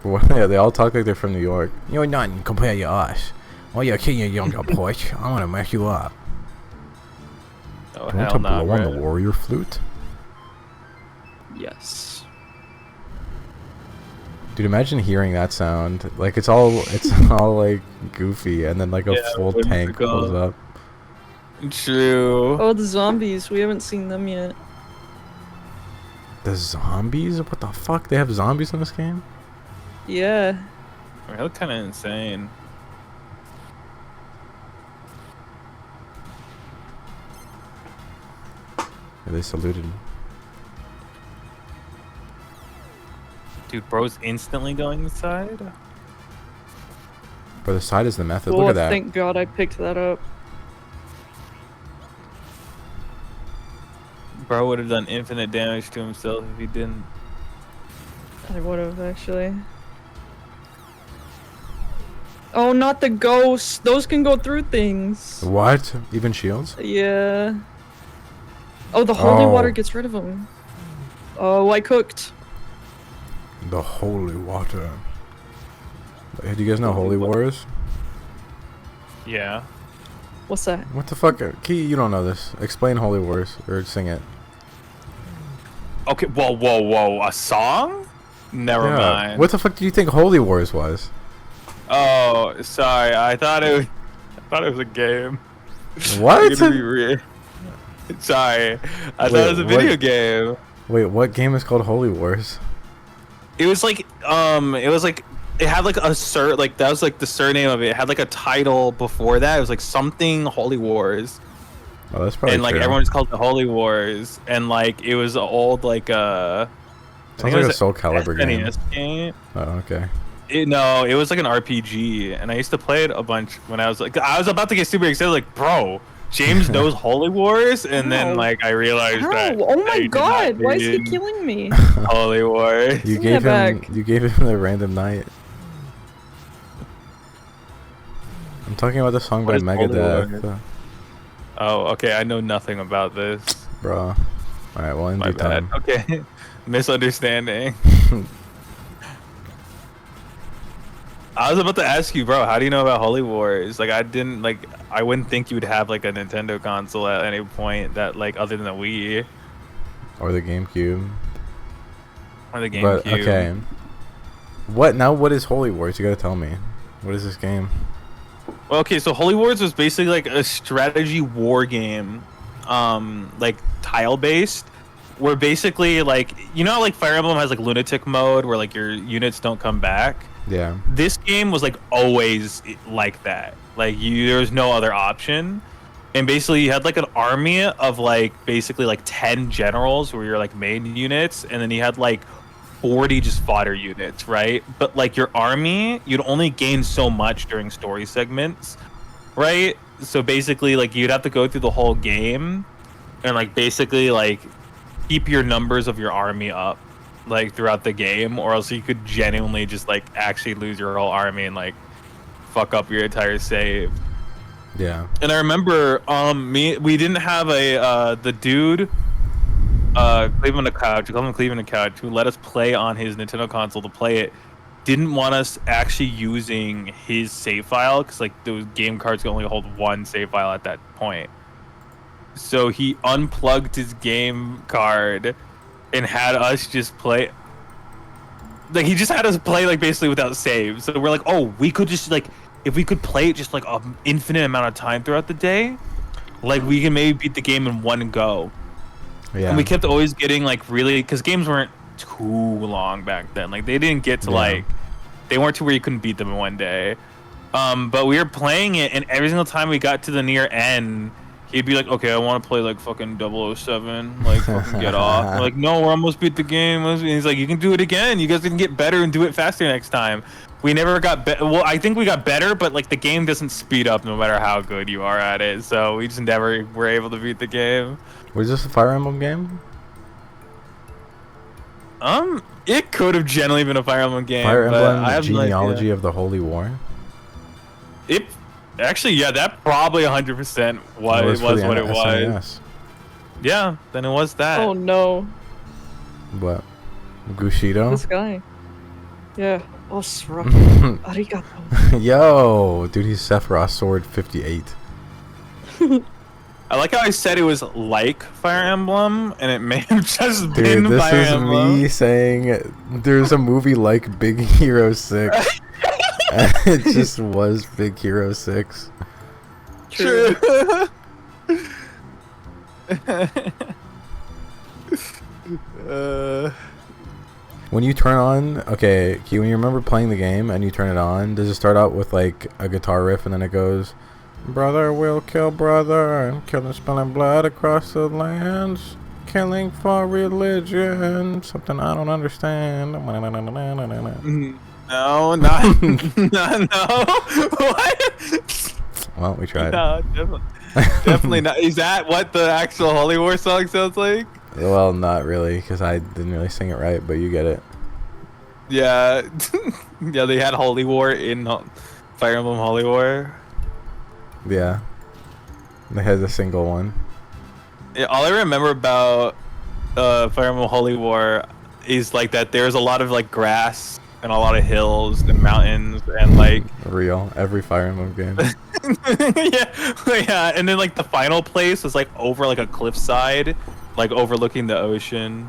Well, yeah, they all talk like they're from New York. You're nothing compared to us. Oh, you're kidding, you younger push. I want to mess you up. Oh, Do you want hell to nah, blow on bro. the warrior flute? Yes. Dude, imagine hearing that sound. Like it's all like goofy, and then like a Yeah, full wouldn't tank it go? pulls up. True. Oh, the zombies. We haven't seen them yet. The zombies? What the fuck? They have zombies in this game? Yeah. They look kind of insane. Yeah, they saluted. Dude, bro's instantly going inside. But the side is the method. Oh, Look at that. thank God I picked that up. Bro would have done infinite damage to himself if he didn't. I would have actually. Oh, not the ghosts. Those can go through things. What? Even shields? Yeah. Oh, the holy Oh. water gets rid of them. Oh, I cooked. The holy water. Hey, do you guys know Holy Holy water. Wars? Yeah. What's that? What the fuck? Key, you don't know this. Explain Holy Wars or sing it. Okay. Whoa, whoa, whoa. A song? Never mind. What the fuck do you think Holy Wars was? Oh, sorry. I thought it was a game. What? I'm gonna be real. Sorry. I thought it was a Wait, what? video game. Wait, what game is called Holy Wars? It was like it had like that was like the surname of it. It had like a title before that. It was like something Holy Wars. Oh, that's probably And like true. everyone just called it the Holy Wars. And like it was an old like I think Sounds it like was a Soul Calibur game. SNES game. Oh, okay. No, it was like an RPG, and I used to play it a bunch when I was about to get super excited, like, bro, James knows Holy Wars, and then How? like I realized that. How? Oh I my did God! not Why is he read killing me? Holy Wars? You Give me gave that him. back. You gave him the random night. I'm talking about the song What by is Holy Megadeth, Wars? Oh, okay. I know nothing about this. bro. All right, well, in My due bad. time. Okay, misunderstanding. I was about to ask you, bro. How do you know about Holy Wars? Like, I wouldn't think you would have like a Nintendo console at any point that, like, other than the Wii Or the GameCube. or the GameCube. But okay. What now? What is Holy Wars? You gotta tell me. What is this game? Well, okay, so Holy Wars was basically like a strategy war game, like tile based, where basically like how, like Fire Emblem has like lunatic mode where like your units don't come back. Yeah. This game was like always like that. Like there was no other option, and basically you had like an army of like basically like 10 generals who were your like main units, and then you had like 40 just fodder units, right? But like your army, you'd only gain so much during story segments, right? So basically like you'd have to go through the whole game and like basically like keep your numbers of your army up like throughout the game, or else you could genuinely just like actually lose your whole army and like fuck up your entire save. Yeah. And I remember we didn't have the dude Cleveland Couch, we call him Cleveland Couch, who let us play on his Nintendo console to play it, didn't want us actually using his save file because like those game cards can only hold one save file at that point. So he unplugged his game card and had us just play. Like he just had us play like basically without saves. So we're like, oh, we could just like, if we could play it just like an infinite amount of time throughout the day, like we can maybe beat the game in one go. Yeah. And we kept always getting like really, because games weren't too long back then. Like they didn't get to like, they weren't to where you couldn't beat them in one day. But we were playing it, and every single time we got to the near end, he'd be like, okay, I want to play like fucking 007, like fucking get off. We're like, no, we're almost beat the game. And he's like, you can do it again. You guys can get better and do it faster next time. We never got better. Well, I think we got better, but like the game doesn't speed up no matter how good you are at it. So we just never were able to beat the game. Was this a Fire Emblem game? It could have generally been a Fire Emblem game. Fire but Emblem I have no Genealogy idea. of the Holy War. It actually, yeah, that probably 100% was for the what it was. SNES. Yeah, then it was that. Oh no, What? Gushido? this guy. Yeah. Oh, Sra. Arigato. Yo, dude, he's Sephiroth Sword 58. I like how I said it was like Fire Emblem, and it may have just Dude, been this Fire is Emblem. me saying there's a movie like Big Hero 6. And it just was Big Hero 6. True. When you turn on, okay, Key, when you remember playing the game and you turn it on, does it start out with like a guitar riff and then it goes, brother will kill brother and killing spilling blood across the lands, killing for religion, something I don't understand. No, not, no. What? Well, we tried. No, definitely not. Is that what the actual Holy War song sounds like? Well, not really, because I didn't really sing it right, but you get it. Yeah, yeah. They had Holy War in Fire Emblem Holy War. Yeah. They had a single one. Yeah, all I remember about Fire Emblem Holy War is like that there's a lot of like grass and a lot of hills and mountains and like Real. Every Fire Emblem game. yeah, and then like the final place was like over like a cliffside, like overlooking the ocean.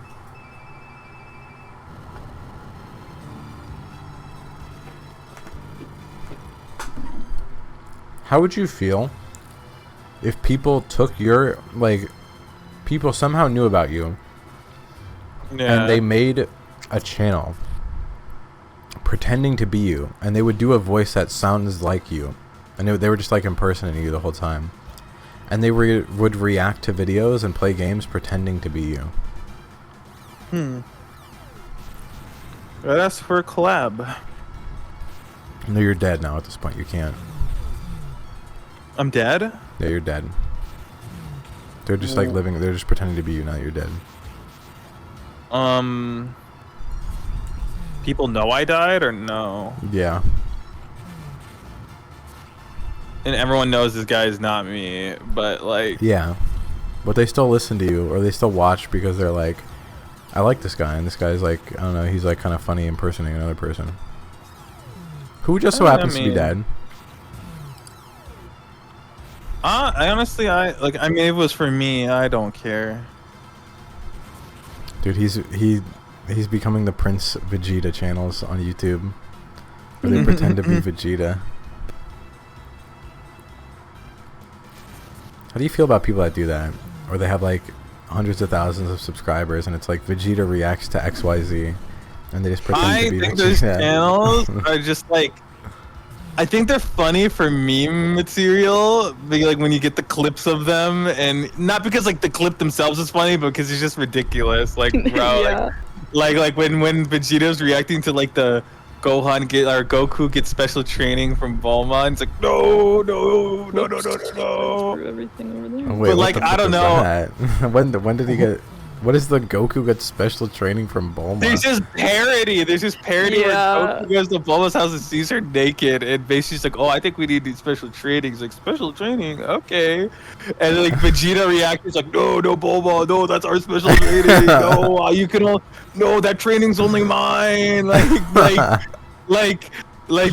How would you feel if people took your, like, people somehow knew about you Yeah. and they made a channel pretending to be you, and they would do a voice that sounds like you, and they were just like impersonating you the whole time, and they would react to videos and play games pretending to be you. Well, that's for a collab. No, you're dead now at this point. You can't. I'm dead. Yeah, you're dead. They're just like living. They're just pretending to be you now. That you're dead. People know I died or no? Yeah. And everyone knows this guy is not me, but like, Yeah. But they still listen to you, or they still watch because they're like, I like this guy, and this guy's like, I don't know, he's like kind of funny impersonating another person. Who just so happens to be dead. I honestly, I mean, if it was for me, I don't care. Dude, he's becoming the Prince Vegeta channels on YouTube, where they pretend to be Vegeta. How do you feel about people that do that? Or they have like hundreds of thousands of subscribers and it's like Vegeta reacts to XYZ and they just pretend to be think those Vegeta. channels are just like, I think they're funny for meme material, like when you get the clips of them, and not because like the clip themselves is funny, but because it's just ridiculous. Like, bro, Yeah. like when Vegeta's reacting to like the Goku gets special training from Bulma, and it's like no. Through everything over there. Oh, wait, But, what like, the I fuck don't is know. that? when did he get? What is the Goku get special training from Bulma? There's just parody. There's just parody Yeah. where Goku goes to Bulma's house and sees her naked, and basically she's like, "Oh, I think we need these special trainings." Like, special training, okay. And then, like Vegeta reacts, he's like, "No, Bulma, no, that's our special training. No, you can all, no, that training's only mine." Like,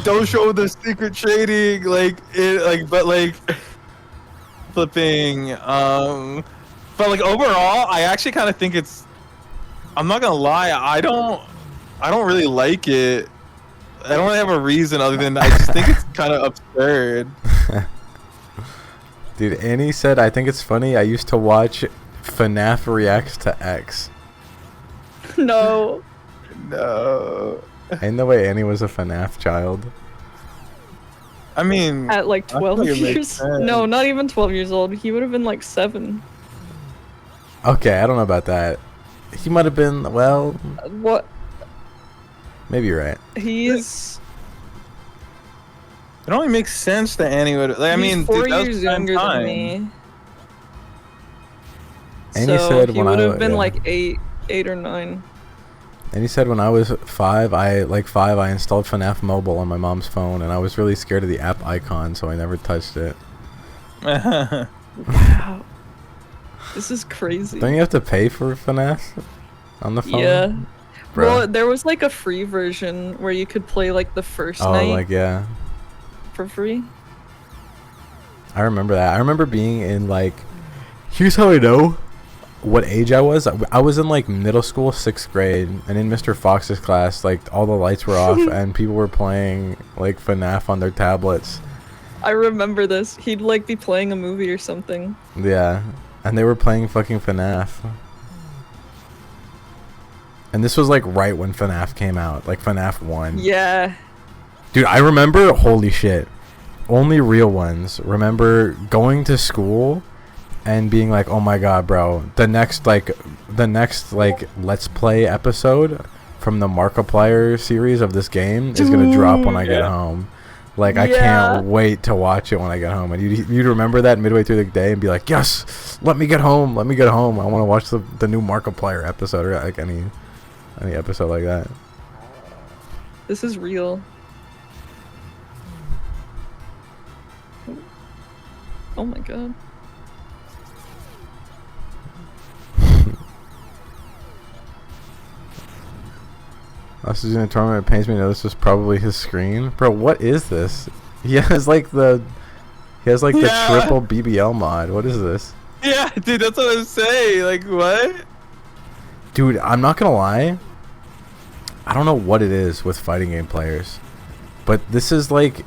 don't show the secret training. Flipping. But like overall, I actually kind of think it's. I'm not gonna lie, I don't really like it. I don't really have a reason other than I just think it's kind of absurd. Dude, Annie said, I think it's funny. I used to watch FNAF reacts to X. No. No. Ain't no way Annie was a FNAF child. I mean, At like I feel 12 like it makes years. sense. No, not even 12 years old. He would have been like 7. Okay, I don't know about that. He might have been, well, What? maybe you're right. He's. it only makes sense that Annie would. Like, I he's mean, 4 dude, that was years the same younger time. than me. Annie So said he when would I have been yeah. like 8 or 9. And he said when I was five, I installed FNAF Mobile on my mom's phone, and I was really scared of the app icon, so I never touched it. Wow. This is crazy. Don't you have to pay for FNAF on the phone? Yeah. Bro. Well, there was like a free version where you could play like the first night like yeah. for free. I remember that. I remember being in like, here's how I know what age I was. I was in like middle school, 6th grade, and in Mr. Fox's class, like all the lights were off and people were playing like FNAF on their tablets. I remember this. He'd like be playing a movie or something. Yeah, and they were playing fucking FNAF. And this was like right when FNAF came out, like FNAF 1. Yeah. Dude, I remember, holy shit, only real ones. Remember going to school and being like, oh my god, bro, the next Let's Play episode from the Markiplier series of this game is gonna drop when I get home. Like, I can't wait to watch it when I get home. And you'd remember that midway through the day and be like, yes, let me get home. I want to watch the new Markiplier episode, or like any episode like that. This is real. Oh my god. Us is in a tournament. It pains me to know this was probably his screen. Bro, what is this? He has like the triple BBL mod. What is this? Yeah, dude, that's what I was saying. Like, what? Dude, I'm not gonna lie. I don't know what it is with fighting game players, but this is like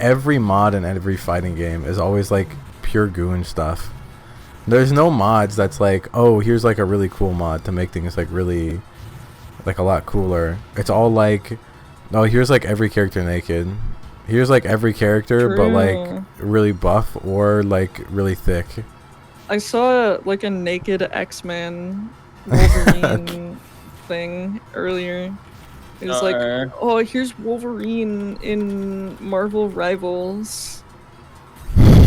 every mod in every fighting game is always like pure goon stuff. There's no mods that's like, oh, here's like a really cool mod to make things like really like a lot cooler. It's all like, oh, here's like every character naked. Here's like every character, but like really buff or like really thick. I saw like a naked X-Men Wolverine thing earlier. It was like, oh, here's Wolverine in Marvel Rivals.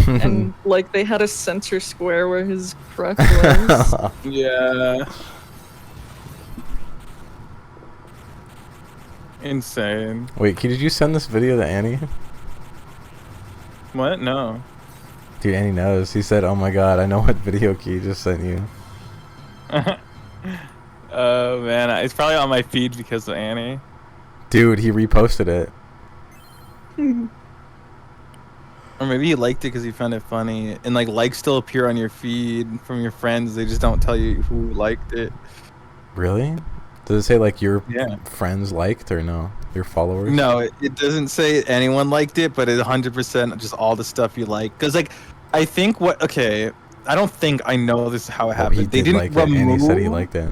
And like they had a center square where his crutch was. Yeah. Insane. Wait, did you send this video to Annie? What? No. Dude, Annie knows. He said, oh my god, I know what video Key just sent you. Oh man, it's probably on my feed because of Annie. Dude, he reposted it. Or maybe he liked it because he found it funny. And like likes still appear on your feed from your friends. They just don't tell you who liked it. Really? Does it say like your friends liked or no? Your followers? No, it doesn't say anyone liked it, but it's 100% just all the stuff you like. Because like, I think I don't think I know this is how it happened. They didn't remove. And he said he liked it.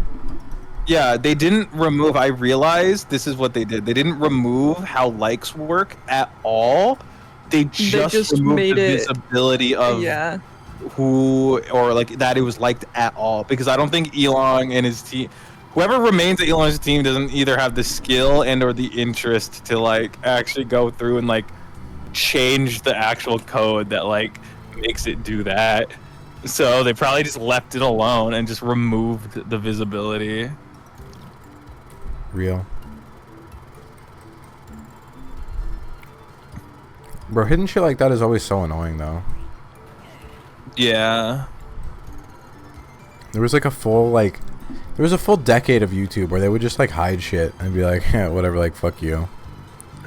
Yeah, they didn't remove. I realized this is what they did. They didn't remove how likes work at all. They just removed made the visibility of who or like that it was liked at all. Because I don't think Elon and his team, whoever remains at Elon's team, doesn't either have the skill and or the interest to like actually go through and like change the actual code that like makes it do that. So they probably just left it alone and just removed the visibility. Real. Bro, hidden shit like that is always so annoying though. Yeah. There was a full decade of YouTube where they would just like hide shit and be like, yeah, whatever, like fuck you.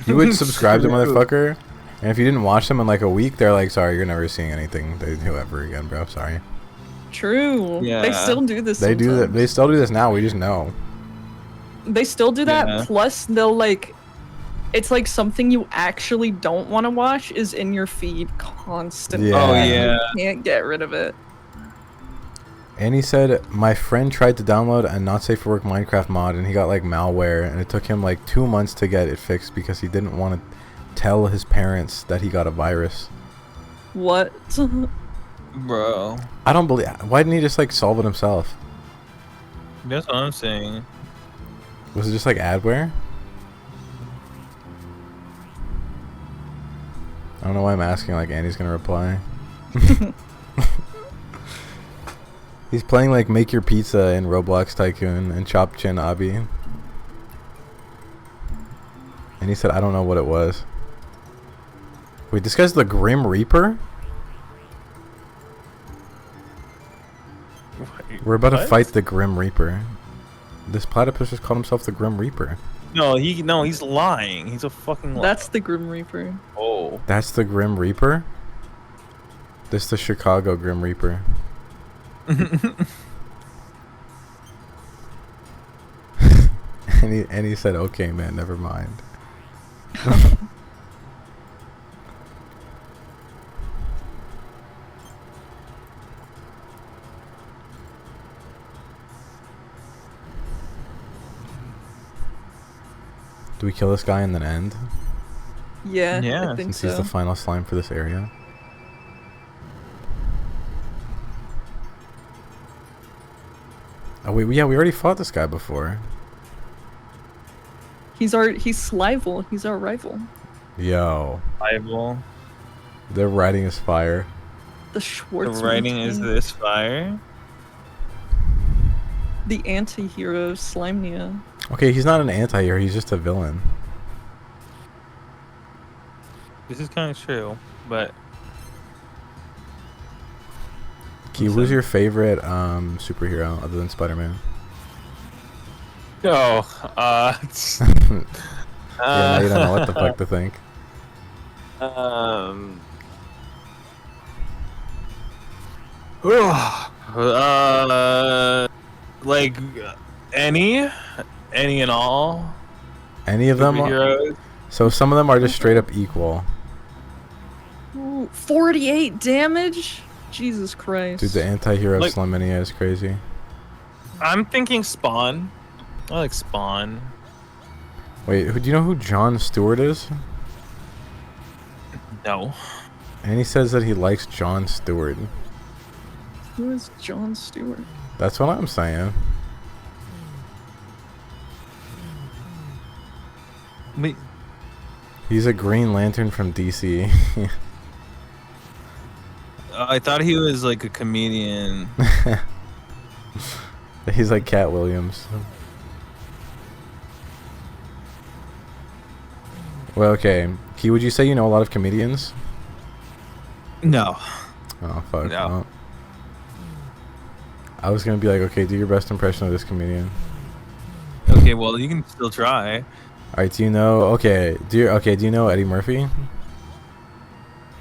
You would subscribe to motherfucker, and if you didn't watch them in like a week, they're like, sorry, you're never seeing anything they do ever again, bro. Sorry. True. Yeah. They still do this. They do that. They still do this now. We just know. They still do that. Yeah. Plus, they'll like, it's like something you actually don't want to watch is in your feed constantly. Yeah. Oh yeah. You can't get rid of it. And he said, my friend tried to download a not safe for work Minecraft mod and he got like malware, and it took him like 2 months to get it fixed because he didn't want to tell his parents that he got a virus. What? Bro. I don't believe. Why didn't he just like solve it himself? That's what I'm saying. Was it just like adware? I don't know why I'm asking, like Andy's gonna reply. He's playing like Make Your Pizza in Roblox Tycoon and Chop Chin Abi. And he said, I don't know what it was. Wait, this guy's the Grim Reaper? Wait, We're about to what? fight the Grim Reaper. This platypus just called himself the Grim Reaper. No, he's lying. He's a fucking liar. That's the Grim Reaper. Oh. That's the Grim Reaper? This the Chicago Grim Reaper. and he said, okay, man, never mind. Do we kill this guy and then end? Yeah, Yeah, I think Since he's so. the final slime for this area. Oh wait, yeah, we already fought this guy before. He's Slival. He's our rival. Yo, Bible. their writing is fire. The The Schwartzman. writing is King. this fire. The anti-hero of Slimenia. Okay, he's not an anti-hero, he's just a villain. This is kind of true, but Key, who's your favorite superhero other than Spider-Man? yeah, Yeah, now you don't know what the fuck to think. Like any and all Any of them? superheroes. So some of them are just straight up equal. Ooh, 48 damage? Jesus Christ. Dude, the anti-hero of Like- Slimenia is crazy. I'm thinking Spawn. I like Spawn. Wait, do you know who Jon Stewart is? No. And he says that he likes Jon Stewart. Who is Jon Stewart? That's what I'm saying. Wait, He's a Green Lantern from DC. I thought he was like a comedian. He's like Cat Williams. Well, okay. Key, would you say you know a lot of comedians? No. Oh, fuck. No. Well, I was gonna be like, okay, do your best impression of this comedian. Okay, well you can still try. Alright, do you know? Okay, do you know Eddie Murphy?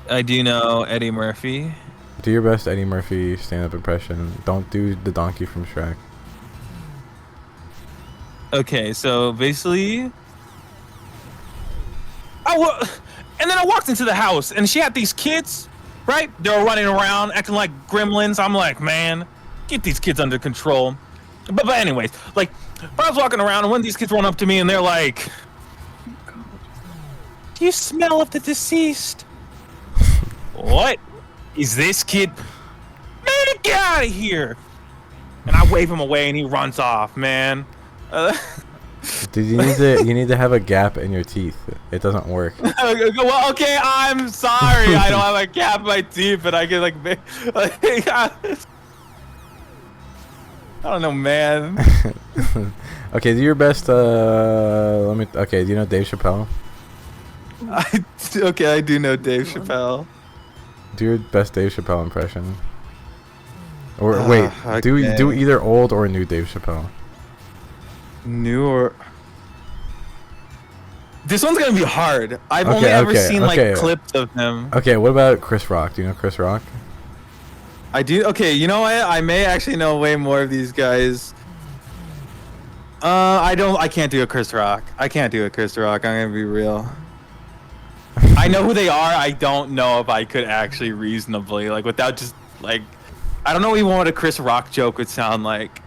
I do know Eddie Murphy. Do your best Eddie Murphy stand-up impression. Don't do the donkey from Shrek. Okay, so basically, and then I walked into the house and she had these kids, right? They were running around acting like gremlins. I'm like, man, get these kids under control. But anyways, like, I was walking around and one of these kids run up to me and they're like, "Do you smell of the deceased?" What is this kid? Man, get out of here! And I wave him away and he runs off, man. Dude, you need to have a gap in your teeth. It doesn't work. Well, okay, I'm sorry. I don't have a gap in my teeth, but I get like I don't know, man. Okay, do your best. Okay, do you know Dave Chappelle? Okay, I do know Dave Chappelle. Do your best Dave Chappelle impression. Or wait, do okay. either old or new Dave Chappelle. New or this one's gonna be hard. I've Okay, only ever okay, seen okay. like clips of him. Okay, what about Chris Rock? Do you know Chris Rock? I do. Okay, you know what? I may actually know way more of these guys. I can't do a Chris Rock. I can't do a Chris Rock. I'm gonna be real. I know who they are. I don't know if I could actually reasonably, like, without just like, I don't know even what a Chris Rock joke would sound like.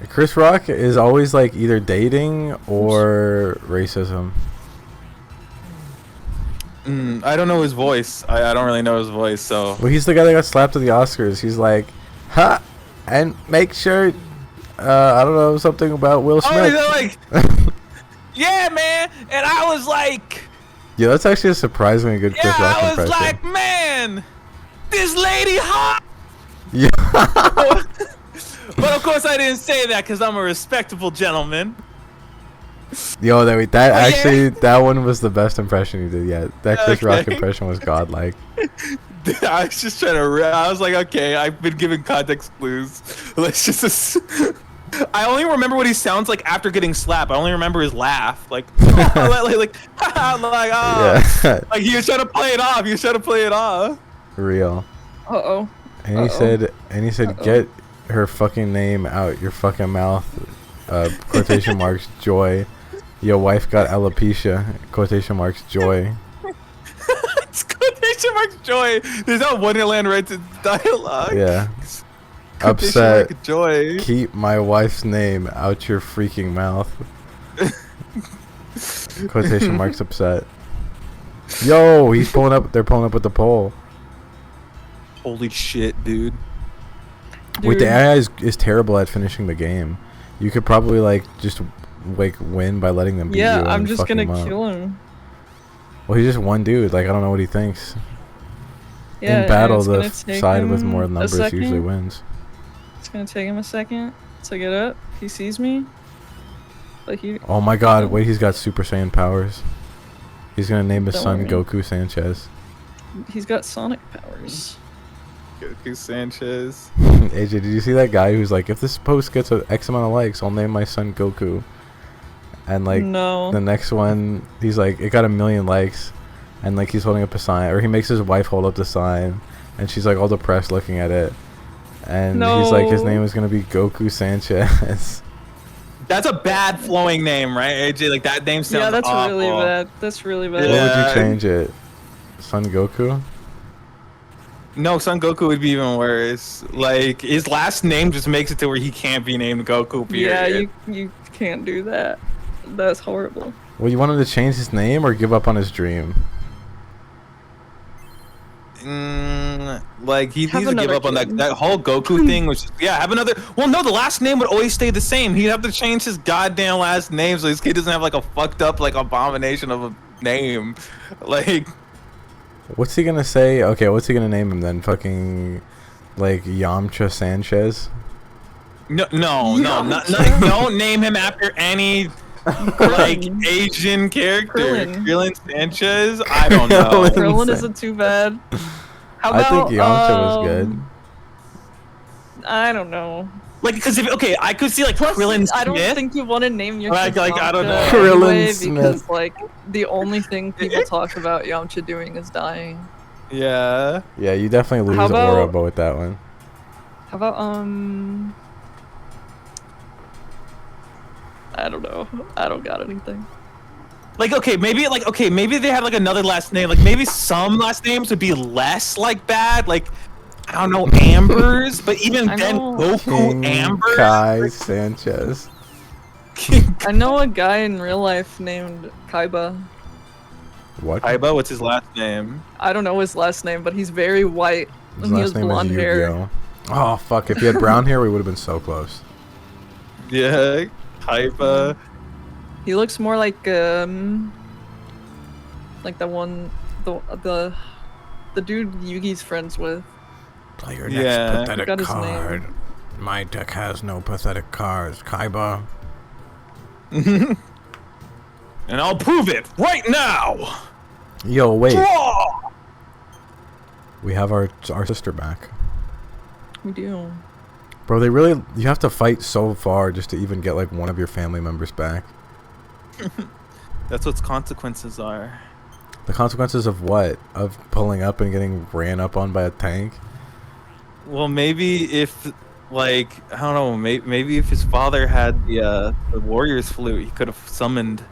Chris Rock is always like either dating or racism. I don't know his voice. I don't really know his voice, so. Well, he's the guy that got slapped at the Oscars. He's like, "Ha!" and make sure. I don't know, something about Will Oh, Smith. they're like, yeah, man. And I was like, Yeah, that's actually a surprisingly good Chris Rock I was impression. like, man, this lady hot. Yeah. But of course I didn't say that because I'm a respectable gentleman. Yo, that Oh, yeah. actually that one was the best impression you did yet. That Chris Rock Okay. impression was godlike. Dude, I was just trying to. I was like, okay, I've been given context clues. Let's just. I only remember what he sounds like after getting slapped. I only like, like, ah, Yeah, like he was trying to play it off. He was trying to play it off. real. Uh-oh. And he said, get her fucking name out your fucking mouth. Quotation marks, Joy. Your wife got alopecia. Quotation marks, Joy. It's quotation marks joy. There's that Wonderland right to dialogue. Yeah. Quotation Upset. mark joy. Keep my wife's name out your freaking mouth. Quotation marks upset. Yo, he's pulling up. They're pulling up with the pole. Holy shit, dude. Wait, the Dude. AI is terrible at finishing the game. You could probably like just like win by letting them beat you. Yeah, and I'm just fucking gonna them up. kill him. Well, he's just one dude. Like I don't know what he thinks. Yeah, In battle, it's the gonna take side with him more a numbers usually second. wins. It's gonna take him a second to get up. He sees me. But he. Oh my god, wait, he's got Super Saiyan powers. He's gonna name his Don't son worry. Goku Sanchez. He's got Sonic powers. Goku Sanchez. AJ, did you see that guy who's like, if this post gets a X amount of likes, I'll name my son Goku? And like no. the next one, he's like, it got 1 million likes, and like he's holding up a sign, or he makes his wife hold up the sign, and she's like all depressed looking at it, and he's like, his No. name is gonna be Goku Sanchez. That's a bad flowing name, right, AJ? Like that name sounds Yeah, that's awful. really bad. That's really bad. What would Yeah. you change it? Son Goku? No, Son Goku would be even worse. Like his last name just makes it to where he can't be named Goku. Period. Yeah, you can't do that. That's horrible. Well, you want him to change his name or give up on his dream? Like he Have needs to give another up on kid. that whole Goku thing. Which have another. Well, no, the last name would always stay the same. He'd have to change his goddamn last name so his kid doesn't have like a fucked up like abomination of a name. Like What's he gonna say? Okay, what's he gonna name him then? Fucking like Yamcha Sanchez? no, not, don't name him after any like Asian character. Krillin. Krillin Sanchez. I don't know. Krillin. Krillin Insane. isn't too bad. How I about, think Yamcha was good. I don't know. Like, because if I could see like Plus, Krillin I don't Smith. think you want to name your Like- kid like, I don't know. Yamcha Krillin anyway, Smith. because like the only thing people talk about Yamcha doing is dying. Yeah. Yeah, you definitely lose How aura about- but with that one. How about I don't know. I don't got anything. Like maybe they had like another last name. Like maybe some last names would be less like bad. Like I don't know, Ambers. But even I then, know. Goku King Amber. Kai Sanchez. I know a guy in real life named Kaiba. What? Kaiba, what's his last name? I don't know his last name, but he's very white His and he has last name blonde is hair. Yu-Gi-Oh. Oh fuck! If he had brown hair, we would have been so close. Yeah, Kaiba. He looks more like the one the dude Yugi's friends with. Play your next Yeah. pathetic Forgot his card. name. My deck has no pathetic cards. Kaiba. And I'll prove it right now. Yo, wait. Draw! We have our sister back. We do. Bro, you have to fight so far just to even get like one of your family members back. That's what consequences are. The consequences of what? Of pulling up and getting ran up on by a tank? Well, maybe if, like, I don't know, maybe if his father had the Warriors flute, he could have summoned.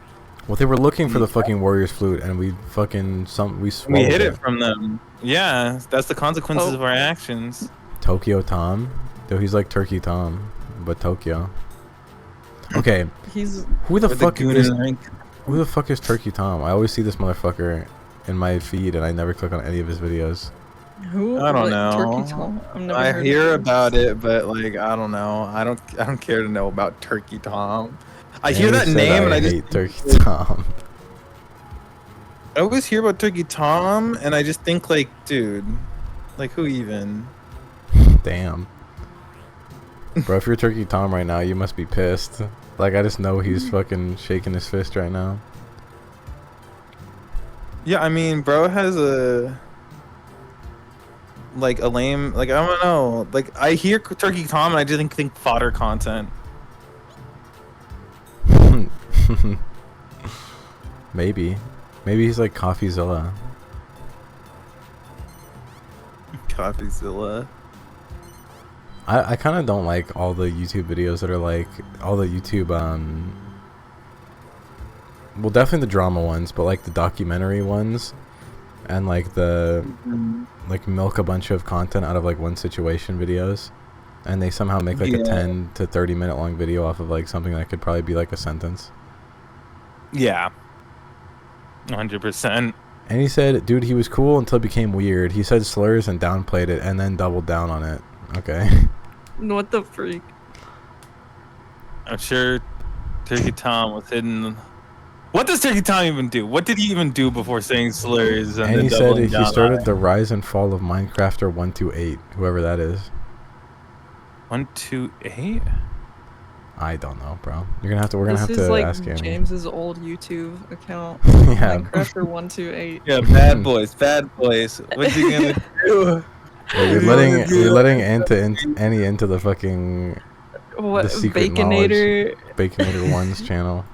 Well, they were looking for the fucking Warriors flute, and we We swallowed hid it from them. Yeah, that's the consequences Oh. of our actions. Tokyo Tom? Though he's like Turkey Tom, but Tokyo. Okay, He's who the Or the fuck goon is in rank. who the fuck is Turkey Tom? I always see this motherfucker in my feed, and I never click on any of his videos. who? I don't like, know. Turkey Tom? I've never I heard hear of about it, but like I don't know. I don't care to know about Turkey Tom. I hear Andy that said name and I hate just Turkey Tom. I always hear about Turkey Tom and I just think like, dude, like who even? Damn. Bro, if you're Turkey Tom right now, you must be pissed. Like, I just know he's fucking shaking his fist right now. Yeah, I mean, bro has a like a lame, like I don't know, like I hear Turkey Tom and I just think fodder content. Maybe he's like CoffeeZilla. CoffeeZilla. I kind of don't like all the YouTube videos that are like all the YouTube well, definitely the drama ones, but like the documentary ones and like the like milk a bunch of content out of like one situation videos, and they somehow make like a 10 to 30 minute long video off of like something that could probably be like a sentence. Yeah. 100%. And he said, dude, he was cool until it became weird. He said slurs and downplayed it and then doubled down on it. Okay. What the freak? I'm sure Turkey Tom was hidden. What does Turkey Tom even do? What did he even do before saying slurs? And then he said doubling he down started on the rise and fall of Minecrafter 128, whoever that is. 128? I don't know, bro. We're gonna have This to is like ask him. James's old YouTube account. Yeah. Minecrafter128. Yeah, bad boys, bad boys. What you gonna do? You're letting Annie into the fucking What? the secret Baconator. Baconator One's channel.